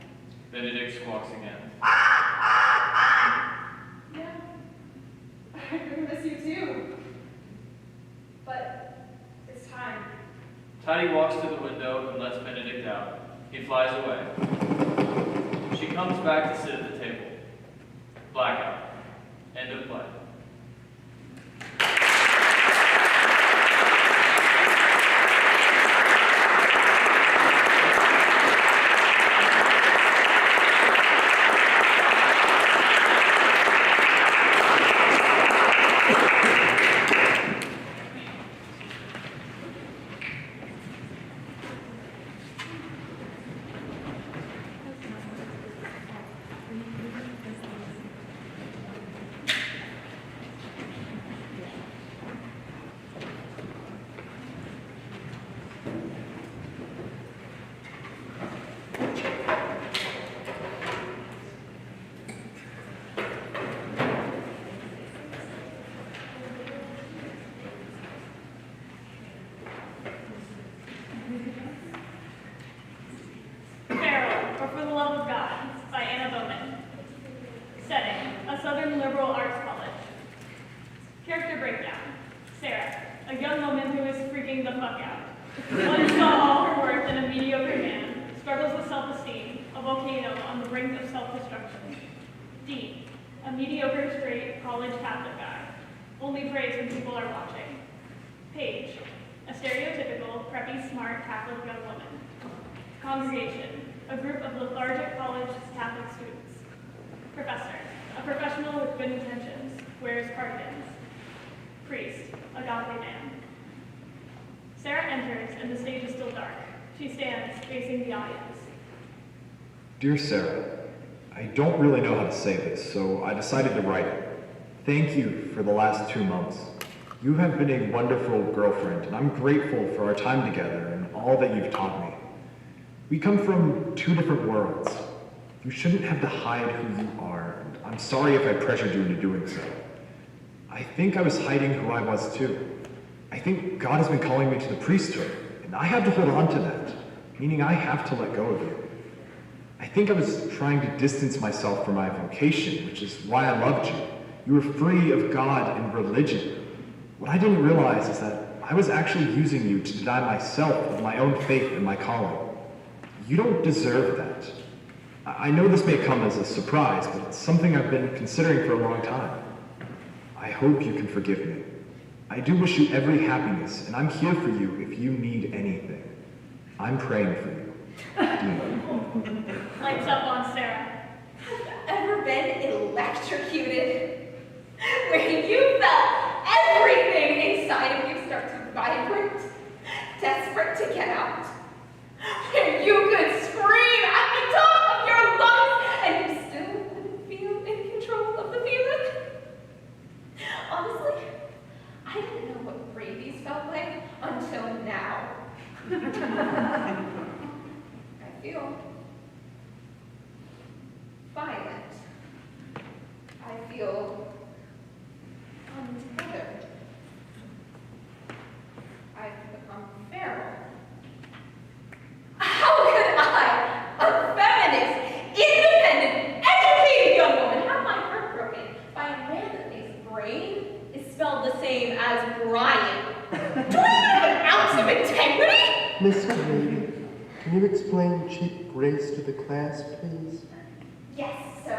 Benedict squawks again. Yeah, I'm gonna miss you too. But it's time. Patty walks to the window and lets Benedict out. He flies away. She comes back to sit at the table. Blackout. End of play. Farewell, or For the Love of God, by Anna Bowman. Setting, a Southern liberal arts college. Character breakdown. Sarah, a young woman who is freaking the fuck out. One saw all her worth in a mediocre man, struggles with self-esteem, a volcano on the brink of self-destruction. Dean, a mediocre straight college Catholic guy, only prays when people are watching. Paige, a stereotypical, preppy, smart Catholic young woman. Congregation, a group of lethargic college Catholic students. Professor, a professional with good intentions, wears cardigans. Priest, a godly man. Sarah enters, and the stage is still dark. She stands, facing the audience. Dear Sarah, I don't really know how to say this, so I decided to write it. Thank you for the last 2 months. You have been a wonderful girlfriend, and I'm grateful for our time together and all that you've taught me. We come from 2 different worlds. You shouldn't have to hide who you are, and I'm sorry if I pressured you into doing so. I think I was hiding who I was too. I think God has been calling me to the priesthood, and I have to hold on to that, meaning I have to let go of you. I think I was trying to distance myself from my vocation, which is why I loved you. You were free of God and religion. What I didn't realize is that I was actually using you to deny myself of my own faith and my calling. You don't deserve that. I know this may come as a surprise, but it's something I've been considering for a long time. I hope you can forgive me. I do wish you every happiness, and I'm here for you if you need anything. I'm praying for you. Dean. Lights up on Sarah. Have you ever been electrocuted? Where you felt everything inside of you start to vibrate, desperate to get out? Where you could scream at the top of your lungs and you still wouldn't feel in control of the feeling? Honestly, I didn't know what rabies felt like until now. I feel violent. I feel untethered. I've become feral. How could I, a feminist, independent, educated young woman, have my heart broken by a man whose brain is spelled the same as Brian? Do I have an ounce of integrity? Miss Grady, can you explain Chief Grace to the class, please? Yes, so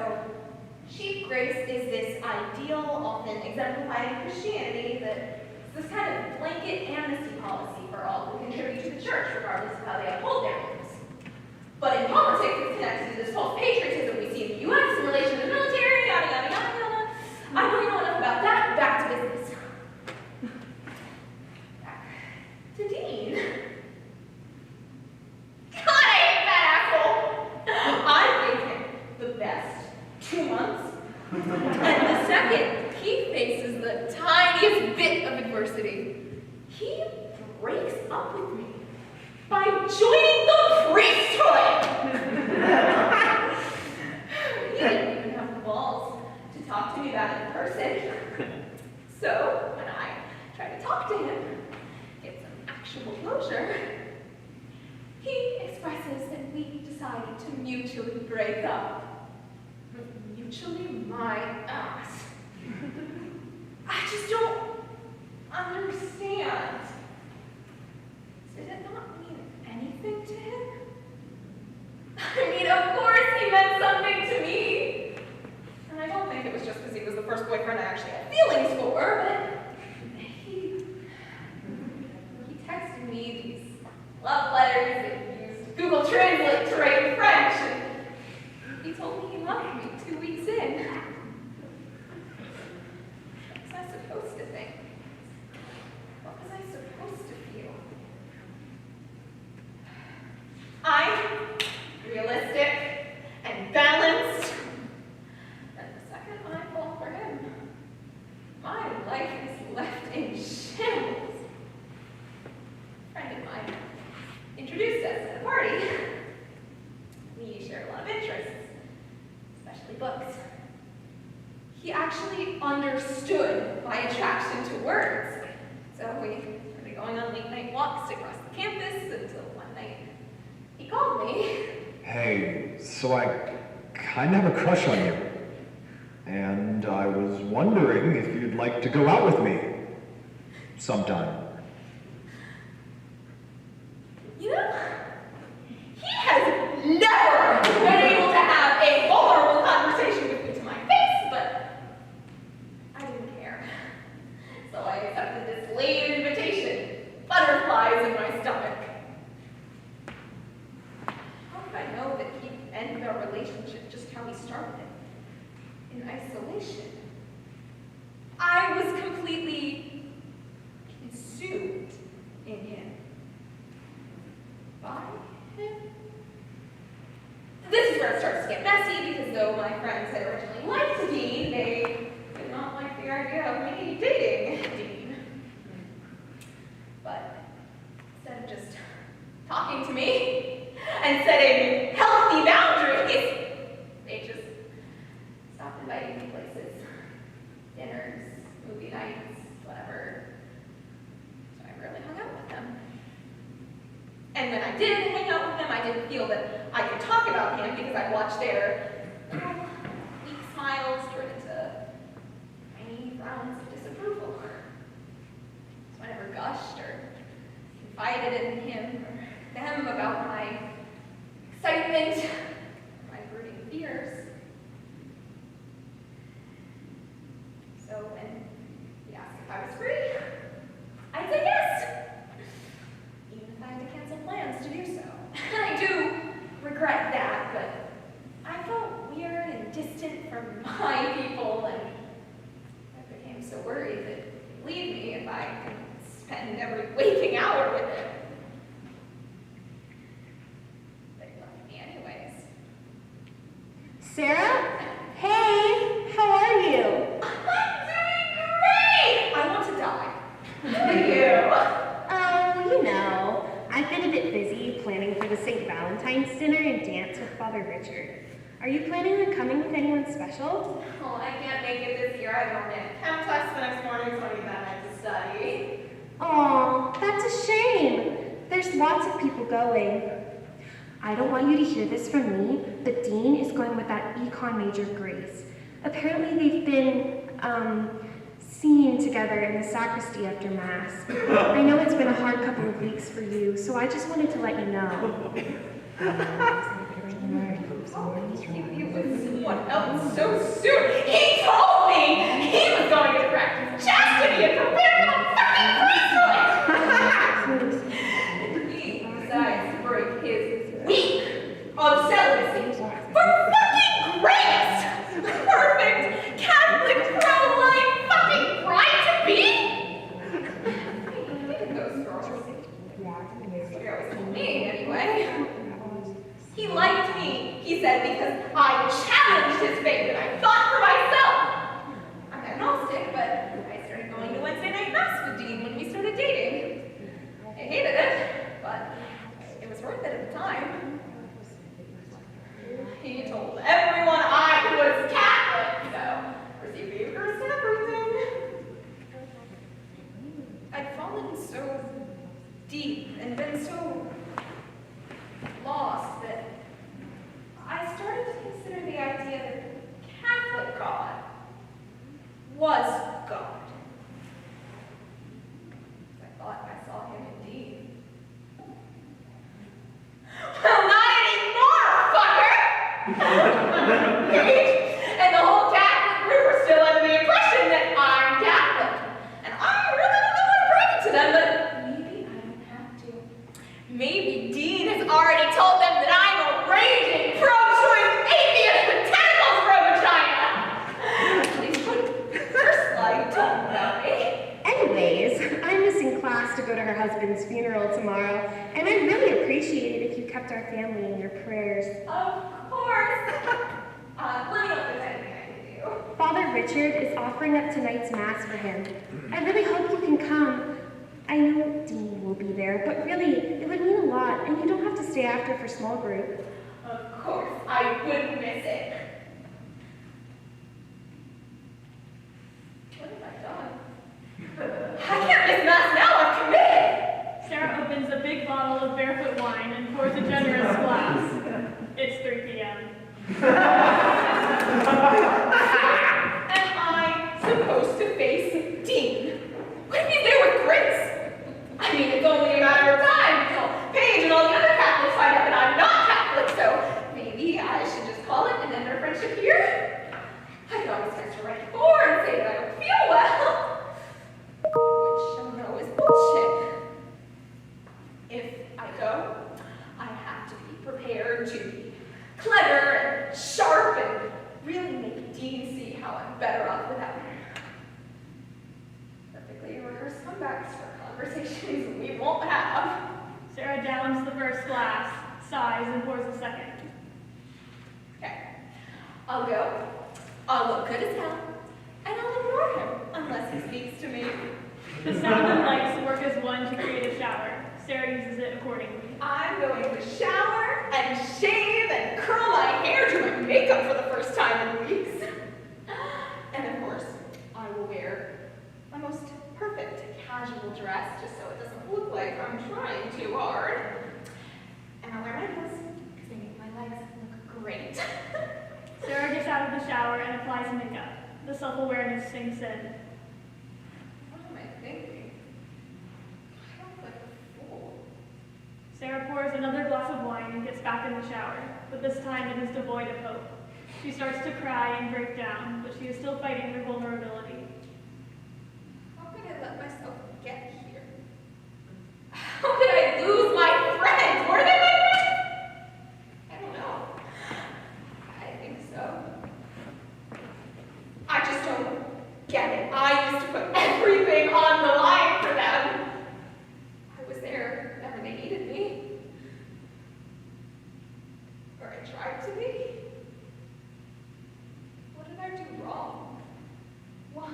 Chief Grace is this ideal, often exemplified in Christianity, that is this kind of blanket amnesty policy for all who contribute to the church, regardless of how they uphold their beliefs. But in politics, it's connected to this false patriotism we see in the U.S. in relation to the military, yada, yada, yada, yada. I don't know enough about that. Back to business. Back to Dean. God, I hate that asshole. I gave him the best 2 months. And the second he faces the tiniest bit of adversity, he breaks up with me by joining the priesthood. He didn't even have the balls to talk to me about it in person. So when I try to talk to him, get some actual closure, he expresses that we decided to mutually break up. Mutually my ass. I just don't understand. Did it not mean anything to him? I mean, of course he meant something to me. And I don't think it was just because he was the first boyfriend I actually had feelings for, but he texted me these love letters and used Google Translate to write in French, and he told me he loved me 2 weeks in. What was I supposed to think? What was I supposed to feel? I'm realistic and balanced. And the second I fall for him, my life is left in shambles. A friend of mine introduced us at a party. We shared a lot of interests, especially books. He actually understood my attraction to words. So we started going on late night walks across the campus until one night he called me. Hey, so I kind of have a crush on you. And I was wondering if you'd like to go out with me sometime. You know, he has never been able to have a vulnerable conversation with me to my face, but I didn't care. So I accepted this late invitation, butterflies in my stomach. How could I know that he'd end our relationship just how we started it? In isolation. I was completely consumed in him. By him? This is where it starts to get messy, because though my friends had originally liked Dean, they did not like the idea of me dating Dean. But instead of just talking to me and setting healthy boundaries, they just stopped inviting me places. Dinners, movie nights, whatever. So I rarely hung out with them. And when I did hang out with them, I didn't feel that I could talk about him because I watched their little weak smiles turn into tiny frowns of disapproval. So I never gushed or confided in him or them about my excitement, my brooding fears. So when he asked if I was free, I'd say yes, even if I had to cancel plans to do so. I do regret that, but I felt weird and distant from my people, and I became so worried that he'd leave me if I could spend every waking hour with him. But he left me anyways. Sarah? Hey, how are you? I'm doing great! I want to die. How are you? Oh, you know, I've been a bit busy planning for the St. Valentine's dinner and dance with Father Richard. Are you planning on coming with anyone special? Well, I can't make it this year. I have organic chem class the next morning, so I need that night to study. Aw, that's a shame. There's lots of people going. I don't want you to hear this from me, but Dean is going with that econ major, Grace. Apparently they've been, seen together in the sacristy after Mass. I know it's been a hard couple of weeks for you, so I just wanted to let you know. He was someone else so soon. He told me he was going to practice chastity and prepare for the fucking priesthood. He decides to break his week of celibacy for fucking Grace. Perfect Catholic pro-life fucking bride to be. He hated those girls. He always told me anyway. He liked me, he said, because I challenged his faith and I thought for myself. I'm agnostic, but I started going to Wednesday night mass with Dean when we started dating. I hated it, but it was worth it at the time. He told everyone I was Catholic, so received the Eucharist and everything. I'd fallen so deep and been so lost that I started to consider the idea that Catholic God was God. I thought I saw him indeed. Well, not anymore, fucker! And the whole Catholic group are still under the impression that I'm Catholic. And I really don't know how to break it to them, but maybe I don't have to. Maybe Dean has already told them that I'm a raging, pro-choice atheist with tentacles for a vagina. At least what first lie told about me. Anyways, I'm missing class to go to her husband's funeral tomorrow, and I'd really appreciate it if you kept our family in your prayers. Of course. Let me know if there's anything I can do. Father Richard is offering up tonight's Mass for him. I really hope you can come. I know Dean will be there, but really, it would mean a lot, and you don't have to stay after for small group. Of course, I wouldn't miss it. What have I done? I can't miss Mass now, I've committed! Sarah opens a big bottle of barefoot wine and pours a generous glass. It's 3 p.m. Am I supposed to face Dean? What if he's there with Grace? I mean, it's only a matter of time until Paige and all the other Catholics find out that I'm not Catholic, so maybe I should just call it and end our friendship here. I could always text her right before and say that I don't feel well. Which she'll know is bullshit. If I go, I have to be prepared to be clever and sharp and really make Dean see how I'm better off without him. Perfectly rehearsed comebacks for conversations we won't have. Sarah downs the first glass, sighs, and pours a second. Okay, I'll go. I'll look good as hell, and I'll ignore him unless he speaks to me. The sound and lights work as one to create a shower. Sarah uses it accordingly. I'm going to shower and shave and curl my hair, do my makeup for the first time in weeks. And of course, I will wear my most perfect casual dress just so it doesn't look like I'm trying too hard. And I'll wear my heels because they make my legs look great. Sarah gets out of the shower and applies makeup. The self-awareness sinks in. What am I thinking? I look like a fool. Sarah pours another glass of wine and gets back in the shower, but this time it is devoid of hope. She starts to cry and break down, but she is still fighting her vulnerability. How could I let myself get here? How could I lose my friends? Were they my friends? I don't know. I think so. I just don't get it. I used to put everything on the line for them. I was there whenever they needed me. Or I tried to be. What did I do wrong? Why?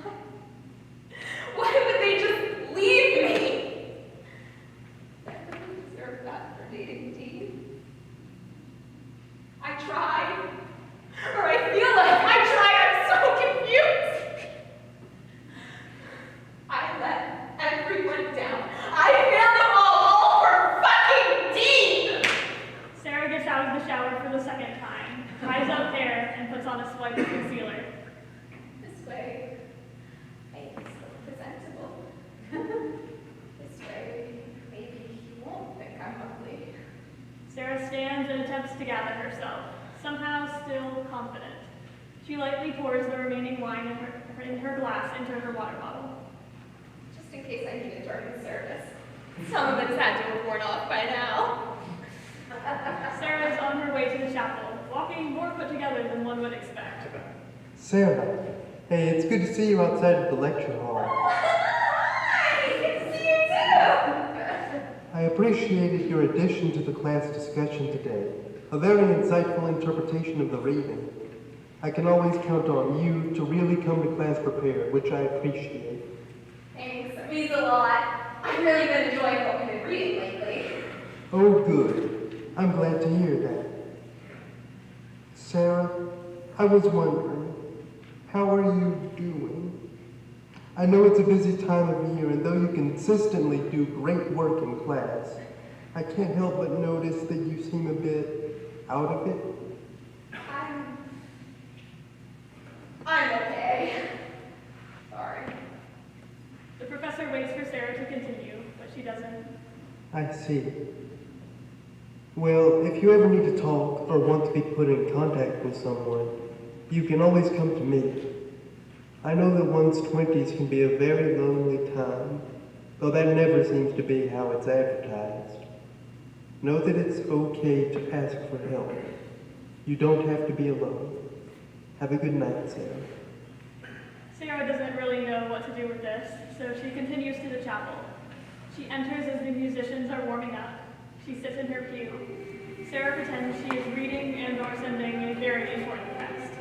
Why would they just leave me? I really deserve that for dating Dean. I tried. Or I feel like I tried. I'm so confused. I let everyone down. I failed them all for fucking Dean! Sarah gets out of the shower for the second time, ties up hair, and puts on a swipe of concealer. This way, I am so presentable. This way, maybe he won't think I'm ugly. Sarah stands and attempts to gather herself, somehow still confident. She lightly pours the remaining wine in her glass into her water bottle. Just in case I need it during the service. Some of it's had to have worn off by now. Sarah is on her way to the chapel, walking more put together than one would expect. Sarah, hey, it's good to see you outside of the lecture hall. Hi! Good to see you too! I appreciated your addition to the class discussion today. A very insightful interpretation of the reading. I can always count on you to really come to class prepared, which I appreciate. Thanks, it means a lot. I've really been enjoying what we've been reading lately. Oh, good. I'm glad to hear that. Sarah, I was wondering, how are you doing? I know it's a busy time of year, and though you consistently do great work in class, I can't help but notice that you seem a bit out of it. I'm okay. Sorry. The professor waits for Sarah to continue, but she doesn't. I see. Well, if you ever need to talk or want to be put in contact with someone, you can always come to me. I know that one's 20s can be a very lonely time, though that never seems to be how it's advertised. Know that it's okay to ask for help. You don't have to be alone. Have a good night, Sarah. Sarah doesn't really know what to do with this, so she continues to the chapel. She enters as the musicians are warming up. She sits in her pew. Sarah pretends she is reading and or sending a very important text.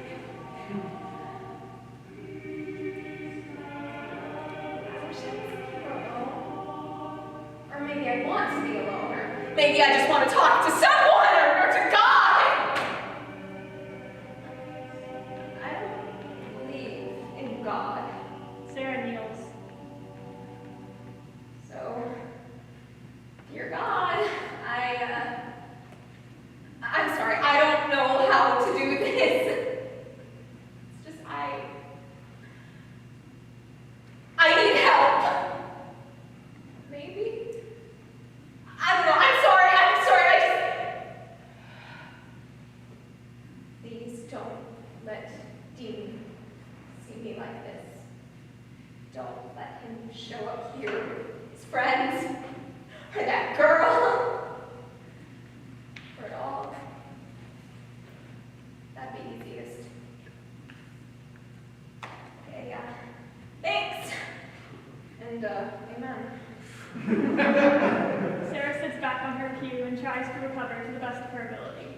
Or maybe I want to be alone, or maybe I just want to talk to someone, or to God! I don't believe in God. Sarah kneels. So, dear God, I'm sorry, I don't know how to do this. It's just, I need help. Maybe? I don't know, I'm sorry, Please don't let Dean see me like this. Don't let him show up here with his friends, or that girl, or at all. That'd be easiest. Okay, yeah. Thanks. And, amen. Sarah sits back on her pew and tries to recover to the best of her ability.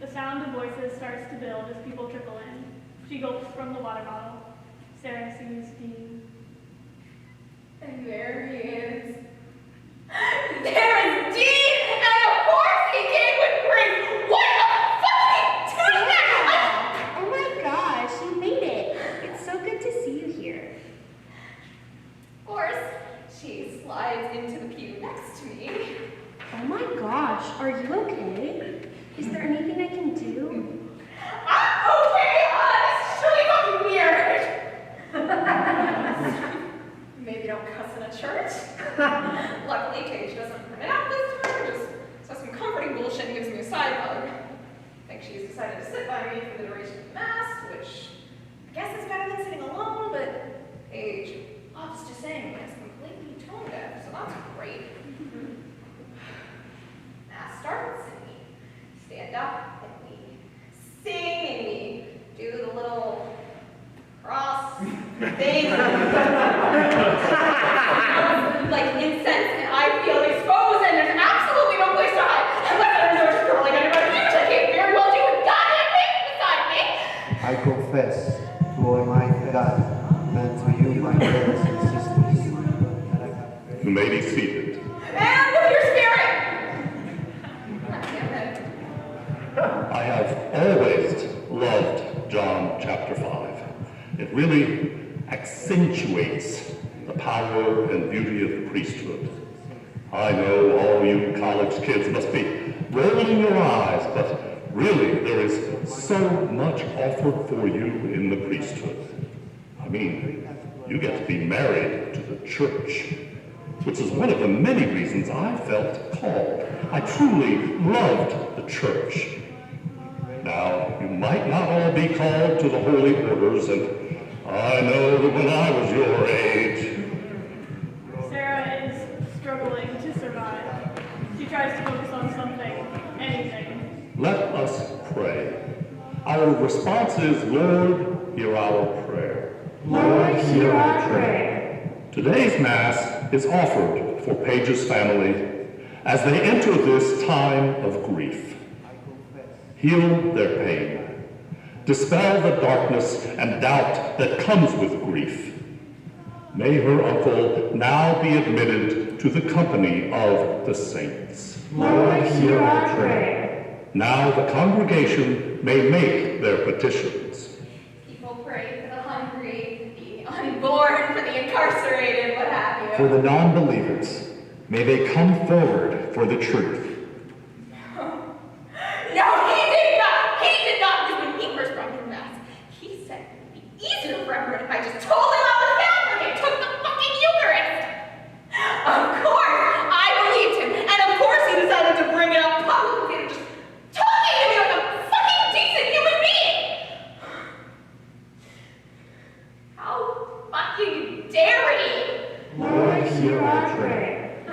The sound of voices starts to build as people trickle in. She gulps from the water bottle. Sarah sees Dean. And there he is. There is Dean! And of course he came with Grace! What a fucking douchebag! Oh my gosh, you made it. It's so good to see you here. Of course, she slides into the pew next to me. Oh my gosh, are you okay? Is there anything I can do? I'm okay! This is really fucking weird! Maybe don't cuss in a church. Luckily, Tage doesn't permit out this time. Just says some comforting bullshit and gives me a side really accentuates the power and beauty of the priesthood. I know all you college kids must be rolling your eyes, but really there is so much offered for you in the priesthood. I mean, you get to be married to the church, which is one of the many reasons I felt called. I truly loved the church. Now, you might not all be called to the holy orders, and I know that when I was your age. Sarah is struggling to survive. She tries to focus on something, anything. Let us pray. Our response is, Lord, hear our prayer. Lord, hear our prayer. Today's Mass is offered for Page's family as they enter this time of grief. Heal their pain. Dispel the darkness and doubt that comes with grief. May her uncle now be admitted to the company of the saints. Lord, hear our prayer. Now the congregation may make their petitions. People pray for the hungry, the unborn, for the incarcerated, what have you. For the non-believers, may they come forward for the truth. No, he did not! He did not! Because when he first brought me to Mass, he said it would be easier for everyone if I just told him I was Catholic and took the fucking Eucharist! Of course, I believed him, and of course he decided to bring it up publicly and just talking to me like a fucking decent human being! How fucking dare he! Lord, hear our prayer.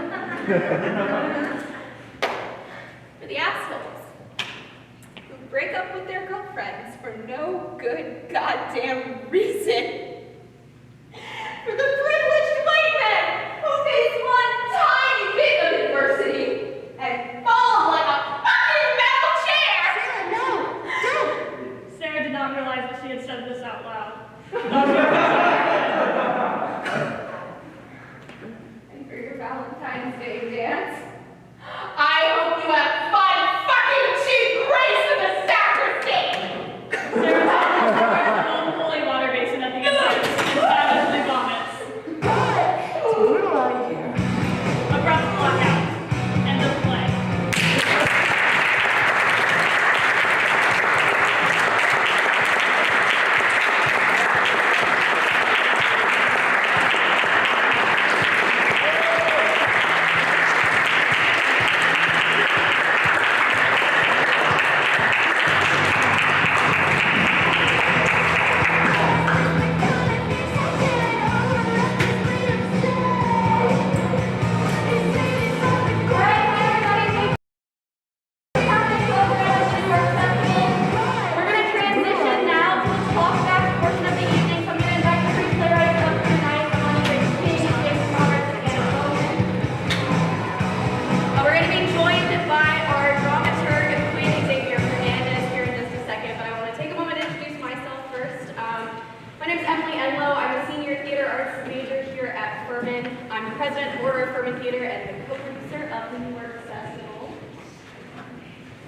For the assholes who break up with their girlfriends for no good goddamn reason. For the privileged white men who face one tiny bit of adversity and fall like a fucking metal chair. Sarah, no, don't. Sarah did not realize that she had said this out loud. And for your Valentine's Day dance, I hope you have fun fucking cheap grace in the sacristy! Sarah takes a holy water basin at the entrance and savagely vomits. It's brutal out here. Abrupt blackout. End of play. We're going to transition now to the talkback portion of the evening, so I'm going to invite the three playwrights up tonight, Imani-Grace, Xavier, and Anna Bowman. We're going to be joined by our dramaturg, Quinn, Xavier, Hernandez here in just a second, but I want to take a moment to introduce myself first. My name is Emily Enlow. I'm a senior theater arts major here at Furman. I'm the president of Order of Furman Theatre and the co-producer of the New Works Festival.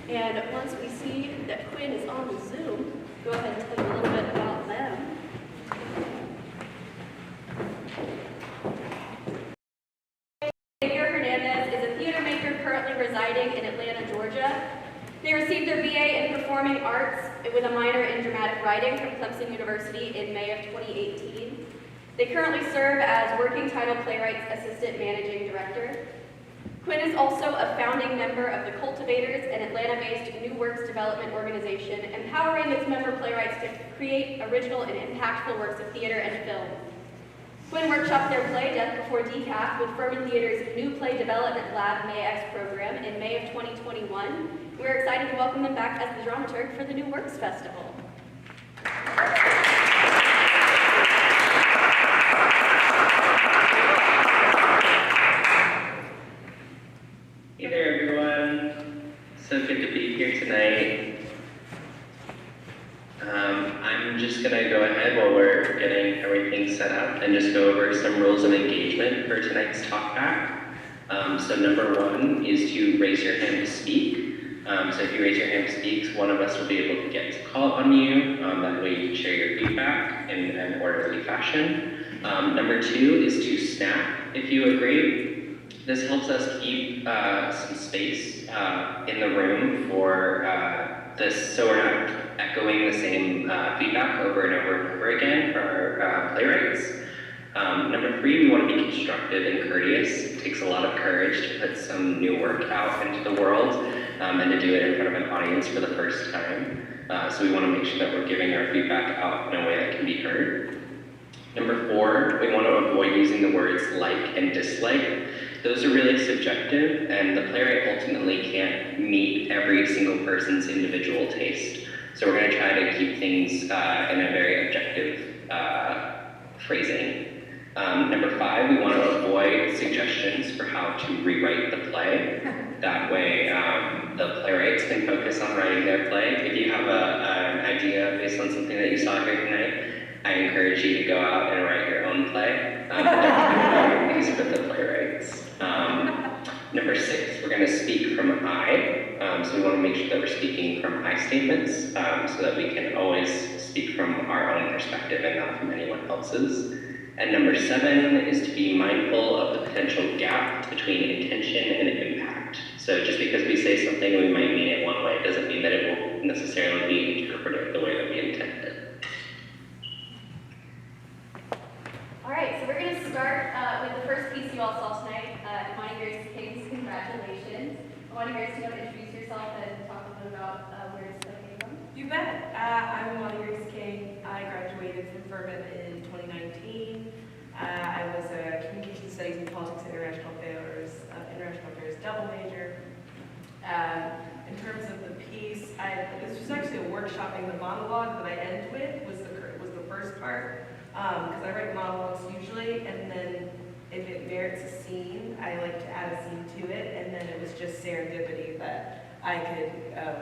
And once we see that Quinn is on the Zoom, go ahead and tell you a little bit about them. Xavier Hernandez is a theater maker currently residing in Atlanta, Georgia. They received their BA in Performing Arts with a minor in Dramatic Writing from Clemson University in May of 2018. They currently serve as Working Title Playwrights Assistant Managing Director. Quinn is also a founding member of the Cultivators, an Atlanta-based new works development organization, empowering its member playwrights to create original and impactful works of theater and film. Quinn workshopped their play, Death Before Decaf, with Furman Theater's New Play Development Lab MAX program in May of 2021. We're excited to welcome them back as the dramaturg for the New Works Festival. Hey there, everyone. So good to be here tonight. I'm just gonna go ahead while we're getting everything set up and just go over some rules of engagement for tonight's talkback. So number one is to raise your hand to speak. So if you raise your hand and speaks, one of us will be able to get to call on you. That way you can share your feedback in an orderly fashion. Number 2 is to snap, if you agree. This helps us keep some space in the room for this, so we're not echoing the same feedback over and over and over again for our playwrights. Number 3, we want to be constructive and courteous. It takes a lot of courage to put some new work out into the world and to do it in front of an audience for the first time. So we want to make sure that we're giving our feedback out in a way that can be heard. Number 4, we want to avoid using the words like and dislike. Those are really subjective, and the playwright ultimately can't meet every single person's individual taste. So we're going to try to keep things in a very objective phrasing. Number 5, we want to avoid suggestions for how to rewrite the play. That way, the playwrights can focus on writing their play. If you have an idea based on something that you saw here tonight, I encourage you to go out and write your own play. Don't use for the playwrights. Number 6, we're going to speak from I. So we want to make sure that we're speaking from I statements so that we can always speak from our own perspective and not from anyone else's. And number 7 is to be mindful of the potential gap between intention and impact. So just because we say something, we might mean it one way, doesn't mean that it will necessarily be interpreted the way that we intended. All right, so we're going to start with the first piece you all saw tonight, Imani-Grace King's Congratulations. Imani-Grace, do you want to introduce yourself and talk a little bit about where this play came from? You bet. I'm Imani-Grace King. I graduated from Furman in 2019. I was a Communication Studies and Politics International Affairs double major. In terms of the piece, this was actually a workshopping. The monologue that I end with was the first part, because I write monologues usually, and then if it merits a scene, I like to add a scene to it, and then it was just serendipity that I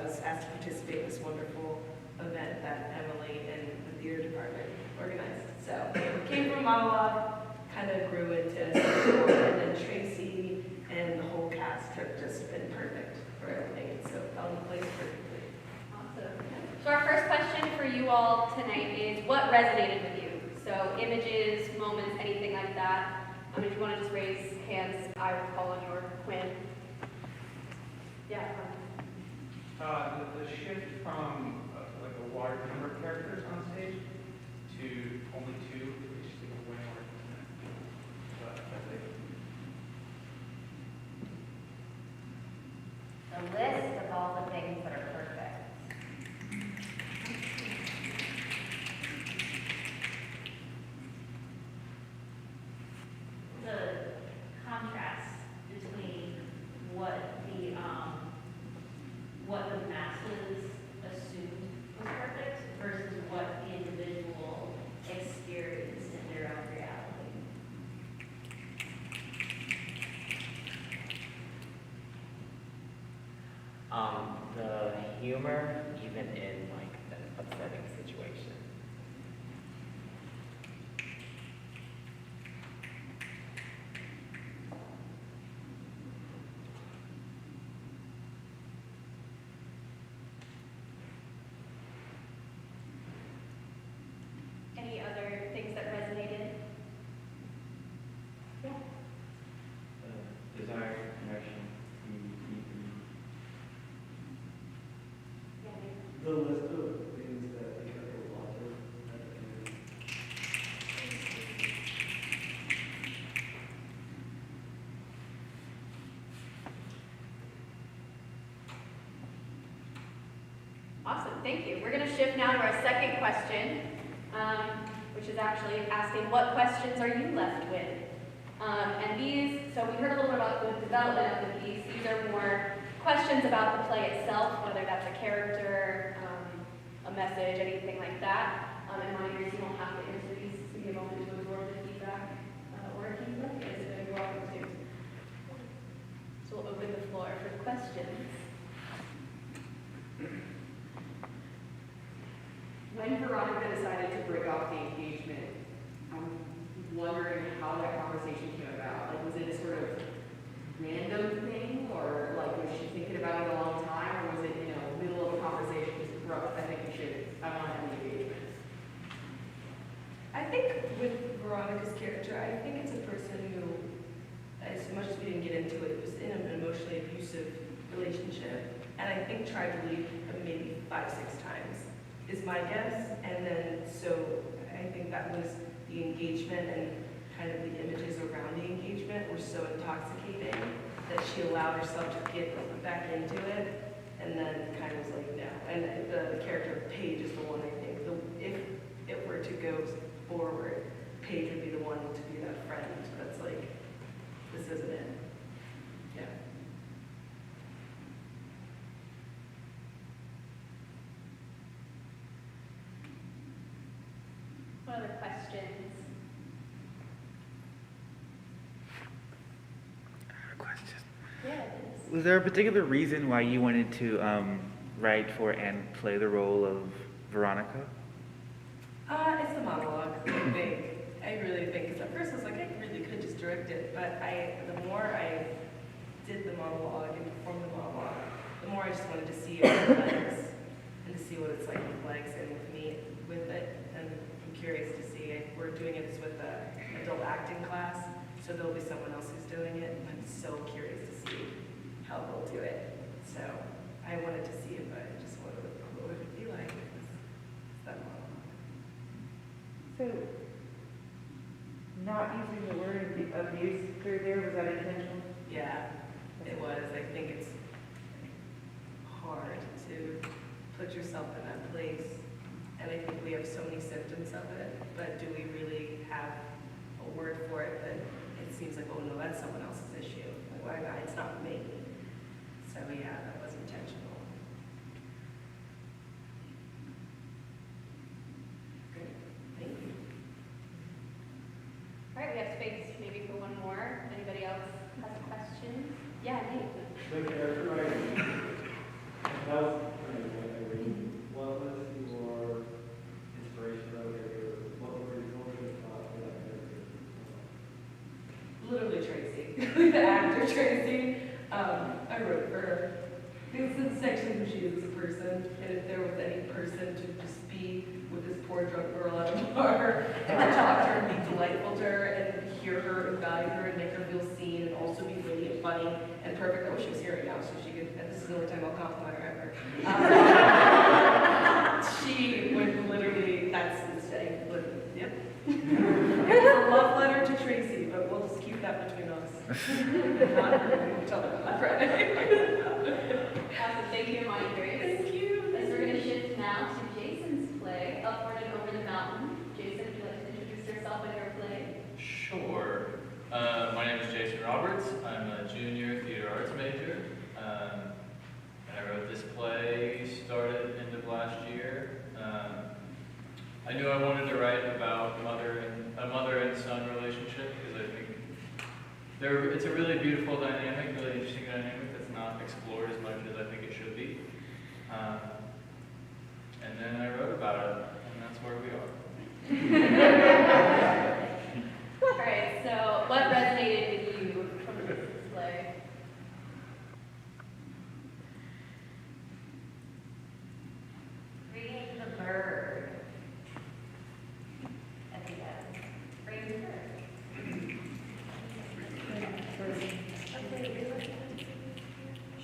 was asked to participate in this wonderful event that Emily and the theater department organized. So it came from a monologue, kind of grew into a sequel, and then Tracy and the whole cast have just been perfect for everything, so it fell into place perfectly. Awesome. So our first question for you all tonight is, what resonated with you? So images, moments, anything like that. If you want to just raise hands, I will call on you, or Quinn. Yeah. The shift from like a large number of characters on stage to only 2, which is way more. The list of all the things that are perfect. The contrast between what the masses assumed was perfect versus what the individual experienced in their own reality. The humor, even in like an upsetting situation. Any other things that resonated? Yeah. Desire, connection, The list of things that the character will offer. Awesome, thank you. We're going to shift now to our second question, which is actually asking, what questions are you left with? And these, so we heard a little bit about the development of the piece. These are more questions about the play itself, whether that's a character, a message, anything like that. And Imani-Grace, you don't have to answer these. We give moment to absorb the feedback, or if you like it, so you're welcome to. So we'll open the floor for questions. When Veronica decided to break off the engagement, I'm wondering how that conversation came about. Like, was it a sort of random thing, or like was she thinking about it a long time, or was relationship, and I think tried to leave maybe 5, 6 times, is my guess. And then, so I think that was the engagement and kind of the images around the engagement were so intoxicating that she allowed herself to get back into it, and then kind of was like, no. And the character of Paige is the one I think, if it were to go forward, Paige would be the one to be that friend that's like, this isn't it. Yeah. What other questions? Yeah, it is. Was there a particular reason why you wanted to write for and play the role of Veronica? It's the monologue, I think. I really think, because at first I was like, I really could just direct it, but the more I did the monologue and performed the monologue, the more I just wanted to see it with legs, and to see what it's like with legs and with me with it. And I'm curious to see, we're doing it with an adult acting class, so there'll be someone else who's doing it, and I'm so curious to see how they'll do it. So I wanted to see it, but I just wanted to what would it be like. It's that monologue. So, not using the word abuse through there, was that intentional? Yeah, it was. I think it's hard to put yourself in that place. And I think we have so many symptoms of it, but do we really have a word for it that it seems like, oh no, that's someone else's issue. Like, why not? It's not me. So yeah, that was intentional. Great, thank you. All right, we have space maybe for one more. Anybody else has a question? Yeah, Nate. The character writing. What was your inspiration of it? What were your thoughts for that character? Literally Tracy, the actor Tracy. I wrote for her. This is sexually who she is as a person, and if there was any person to just be with this poor drunk girl at a bar and to talk to her and be delightful to her and hear her and value her and make her feel seen and also be witty and funny and perfect. I wish she was here right now so she could, and this is the only time I'll compliment her ever. She would literally, that's the say, yep. It's a love letter to Tracy, but we'll just keep that between us. Not tell her on Friday. Awesome, thank you, Imani-Grace. Thank you. So we're going to shift now to Jason's play, Upward and Over the Mountain. Jason, would you like to introduce yourself and your play? Sure. My name is Jason Roberts. I'm a junior theater arts major. And I wrote this play, started end of last year. I knew I wanted to write about a mother and son relationship because I think it's a really beautiful dynamic, really interesting dynamic that's not explored as much as I think it should be. And then I wrote about it, and that's where we are. All right, so what resonated with you from this play? Reading the bird at the end. Reading the bird.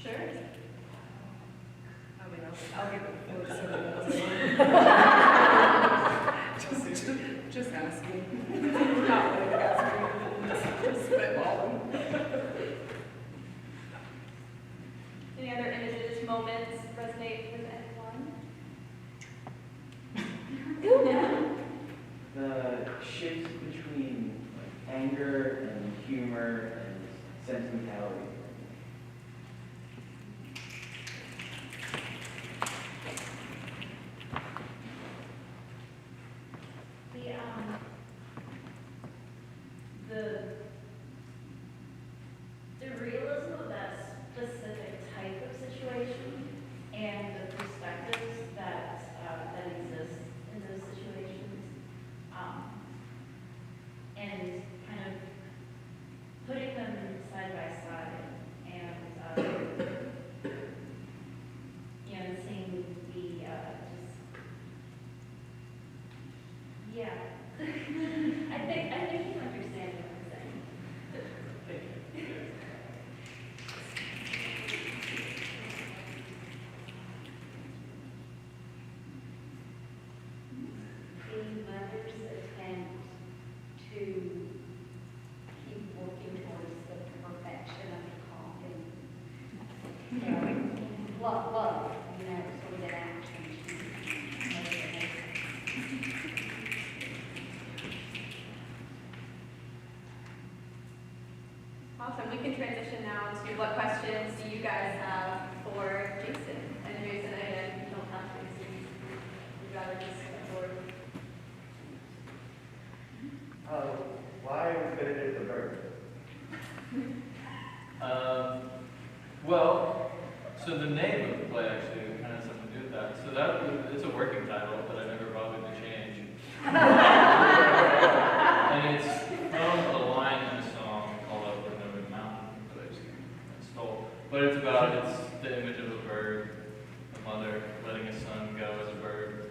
Sure. I mean, I'll give it just asking. Not really asking. Just spitballing. Any other images, moments resonate with anyone? The shift between anger and humor and sentimentality. The realism of that specific type of situation and the perspectives that exist in those situations, and kind of putting them side by side love, you know, so we get action. Awesome. We can transition now to what questions do you guys have for Jason? And Jason, again, you don't have to see. You'd rather just absorb. Why Benedict the Bird? Well, so the name of the play actually kind of has something to do with that. So it's a working title, but I never bothered to change. And it's from a line in a song called Up the Mountain that I just stole. But it's the image of a bird, a mother letting a son go as a bird.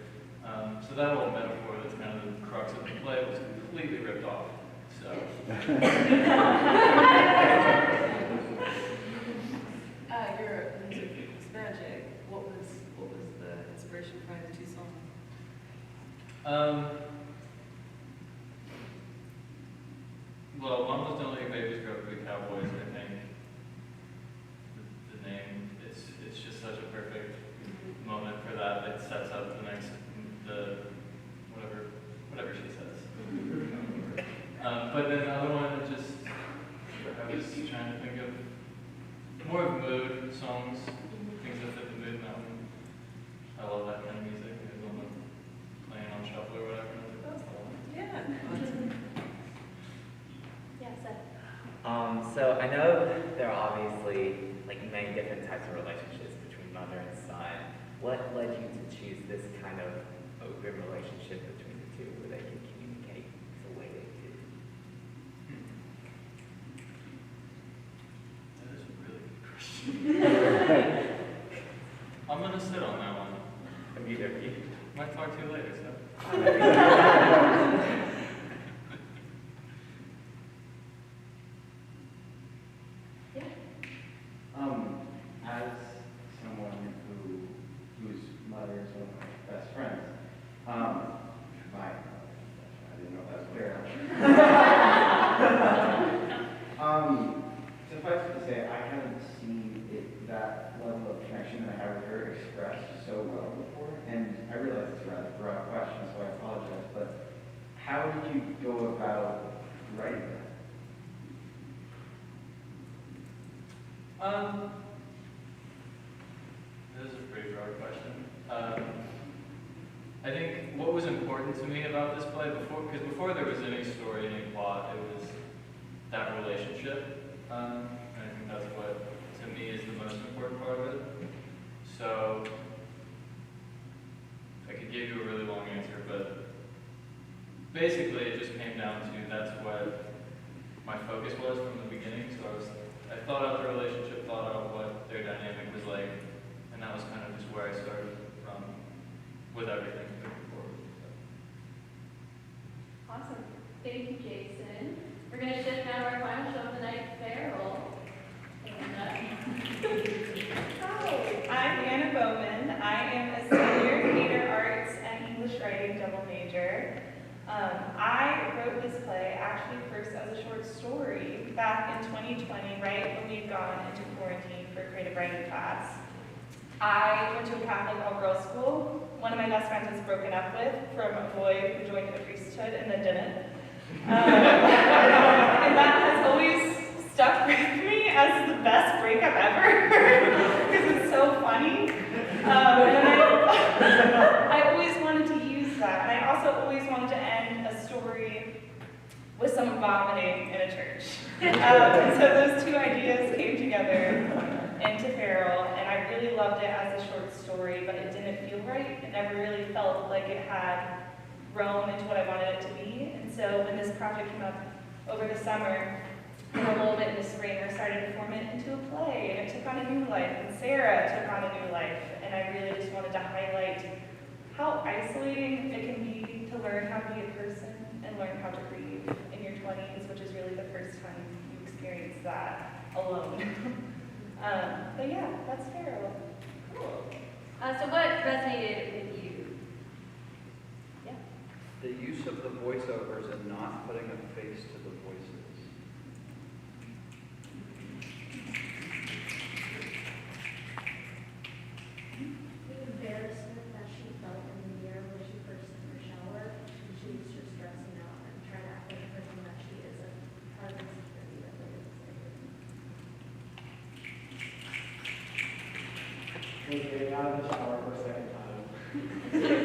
So that whole metaphor that's kind of the crux of the play was completely ripped off. So. Your music is magic. What was the inspiration behind the two songs? Well, one was Don't Let Your Babies Grow Up to Be Cowboys, I think. The name, it's just such a perfect moment for that. It sets up whatever she says. But then the other one, I was trying to think of more of mood songs, things that fit the mood in that one. I love that kind of music. It was on playing on shuffle or whatever. And I was like, that's the one. Yeah. Yeah, Seth. So I know there are obviously like many different types of relationships between mother and son. What led you to choose this kind of open relationship between the two where they can communicate the way they do? That is a really good question. I'm going to sit on that one. Either of you. Might talk to you later, so. As someone whose mother is one of my best friends, I didn't know if that was clear. Suffice it to say, I haven't seen that level of connection that I have with her expressed so well before, and I realize it's a rather broad question, so I apologize, but how did you go about writing that? This is a pretty broad question. I think what was important to me about this play because before there was any story, any plot, it was that relationship. And I think that's what, to me, is the most important part of it. So, I could give you a really long answer, but basically it just came down to that's what my focus was from the beginning. So I thought out the relationship, thought out what their dynamic was like, and that was kind of just where I started from with everything moving forward. Awesome. Thank you, Jason. We're going to shift now to our final show of the night, Feral. Hi, I'm Anna Bowman. I am a senior theater arts and English writing double major. I wrote this play actually first as a short story back in 2020, right when we had gone into quarantine for creative writing class. I went to a Catholic all-girls school. One of my best friends was broken up with from a boy who joined the priesthood and then didn't. And that has always stuck with me as the best breakup ever because it's so funny. And I always wanted to use that. And I also always wanted to end a story with someone vomiting in a church. And so those two ideas came together into Feral, and I really loved it as a short story, but it didn't feel right. It never really felt like it had grown into what I wanted it to be. And so when this project came up over the summer, and a little bit in the spring, I started to form it into a play, and it took on a new life, and Sarah took on a new life, and I really just wanted to highlight how isolating it can be to learn how to be a person and learn how to grieve in your 20s, which is really the first time you experience that alone. But yeah, that's Feral. Cool. So what resonated with you? Yeah. The use of the voiceovers and not putting a face to the voices. was getting out of the shower for a second time. Excuse me.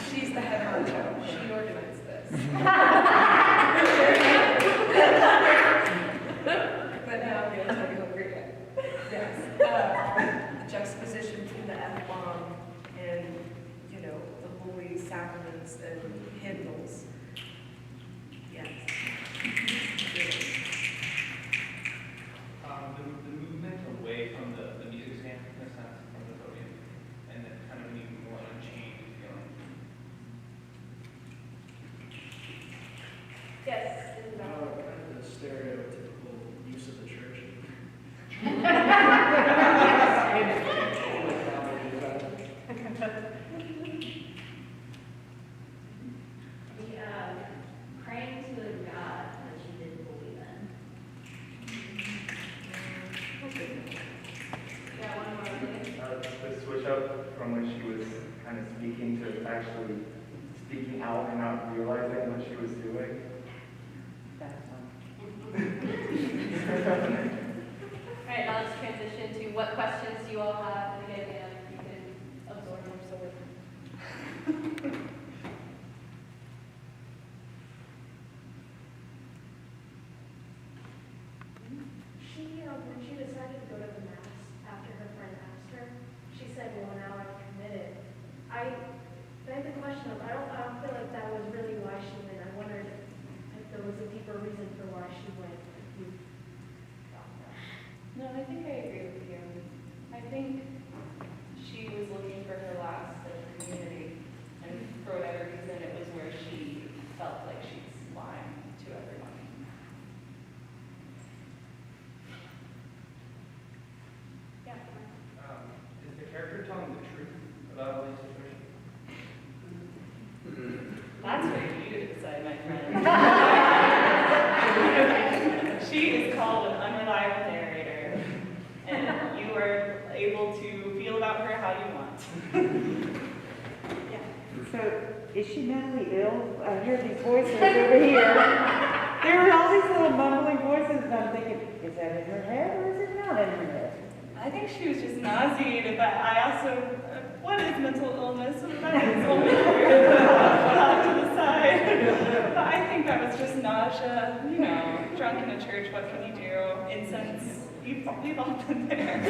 She's the head honcho. She organized this. But now I'm going to tell you how great I am. Yes. The juxtaposition between the F-bomb and, you know, the holy sacraments and hymnals. Yes. The movement away from the music stand, in a sense, from the podium, and then kind of an even more unchained feeling. Yes. Kind of the stereotypical use of the church. Praying to a God that she didn't believe in. Yeah, one more thing. The switch up from when she was kind of speaking to actually speaking out and not realizing what she was doing. All right, now let's transition to what questions you all have, and again, you can absorb them. When she decided to go to the mass after her friend asked her, she said, well, now I've committed. I begged the question of, I don't feel like that was really why she went. I wondered if there was a deeper reason for why she went. No, I think I agree with you. I think she was looking for her last community, and for whatever reason, it was where she felt like she's lying to everyone. Yeah. Is the character telling the truth about all these situations? That's for you to decide, my friend. She is called an unreliable narrator, and you are able to feel about her how you want. So, is she mentally ill? I hear these voices over here. There were all these little mumbling voices, and I'm thinking, is that in her head or is it not in her head? I think she was just nauseated, but I also, what is mental illness? That is only put out to the side. But I think that was just nausea, you know, drunk in a church, what can you do? Incense, we've all been there.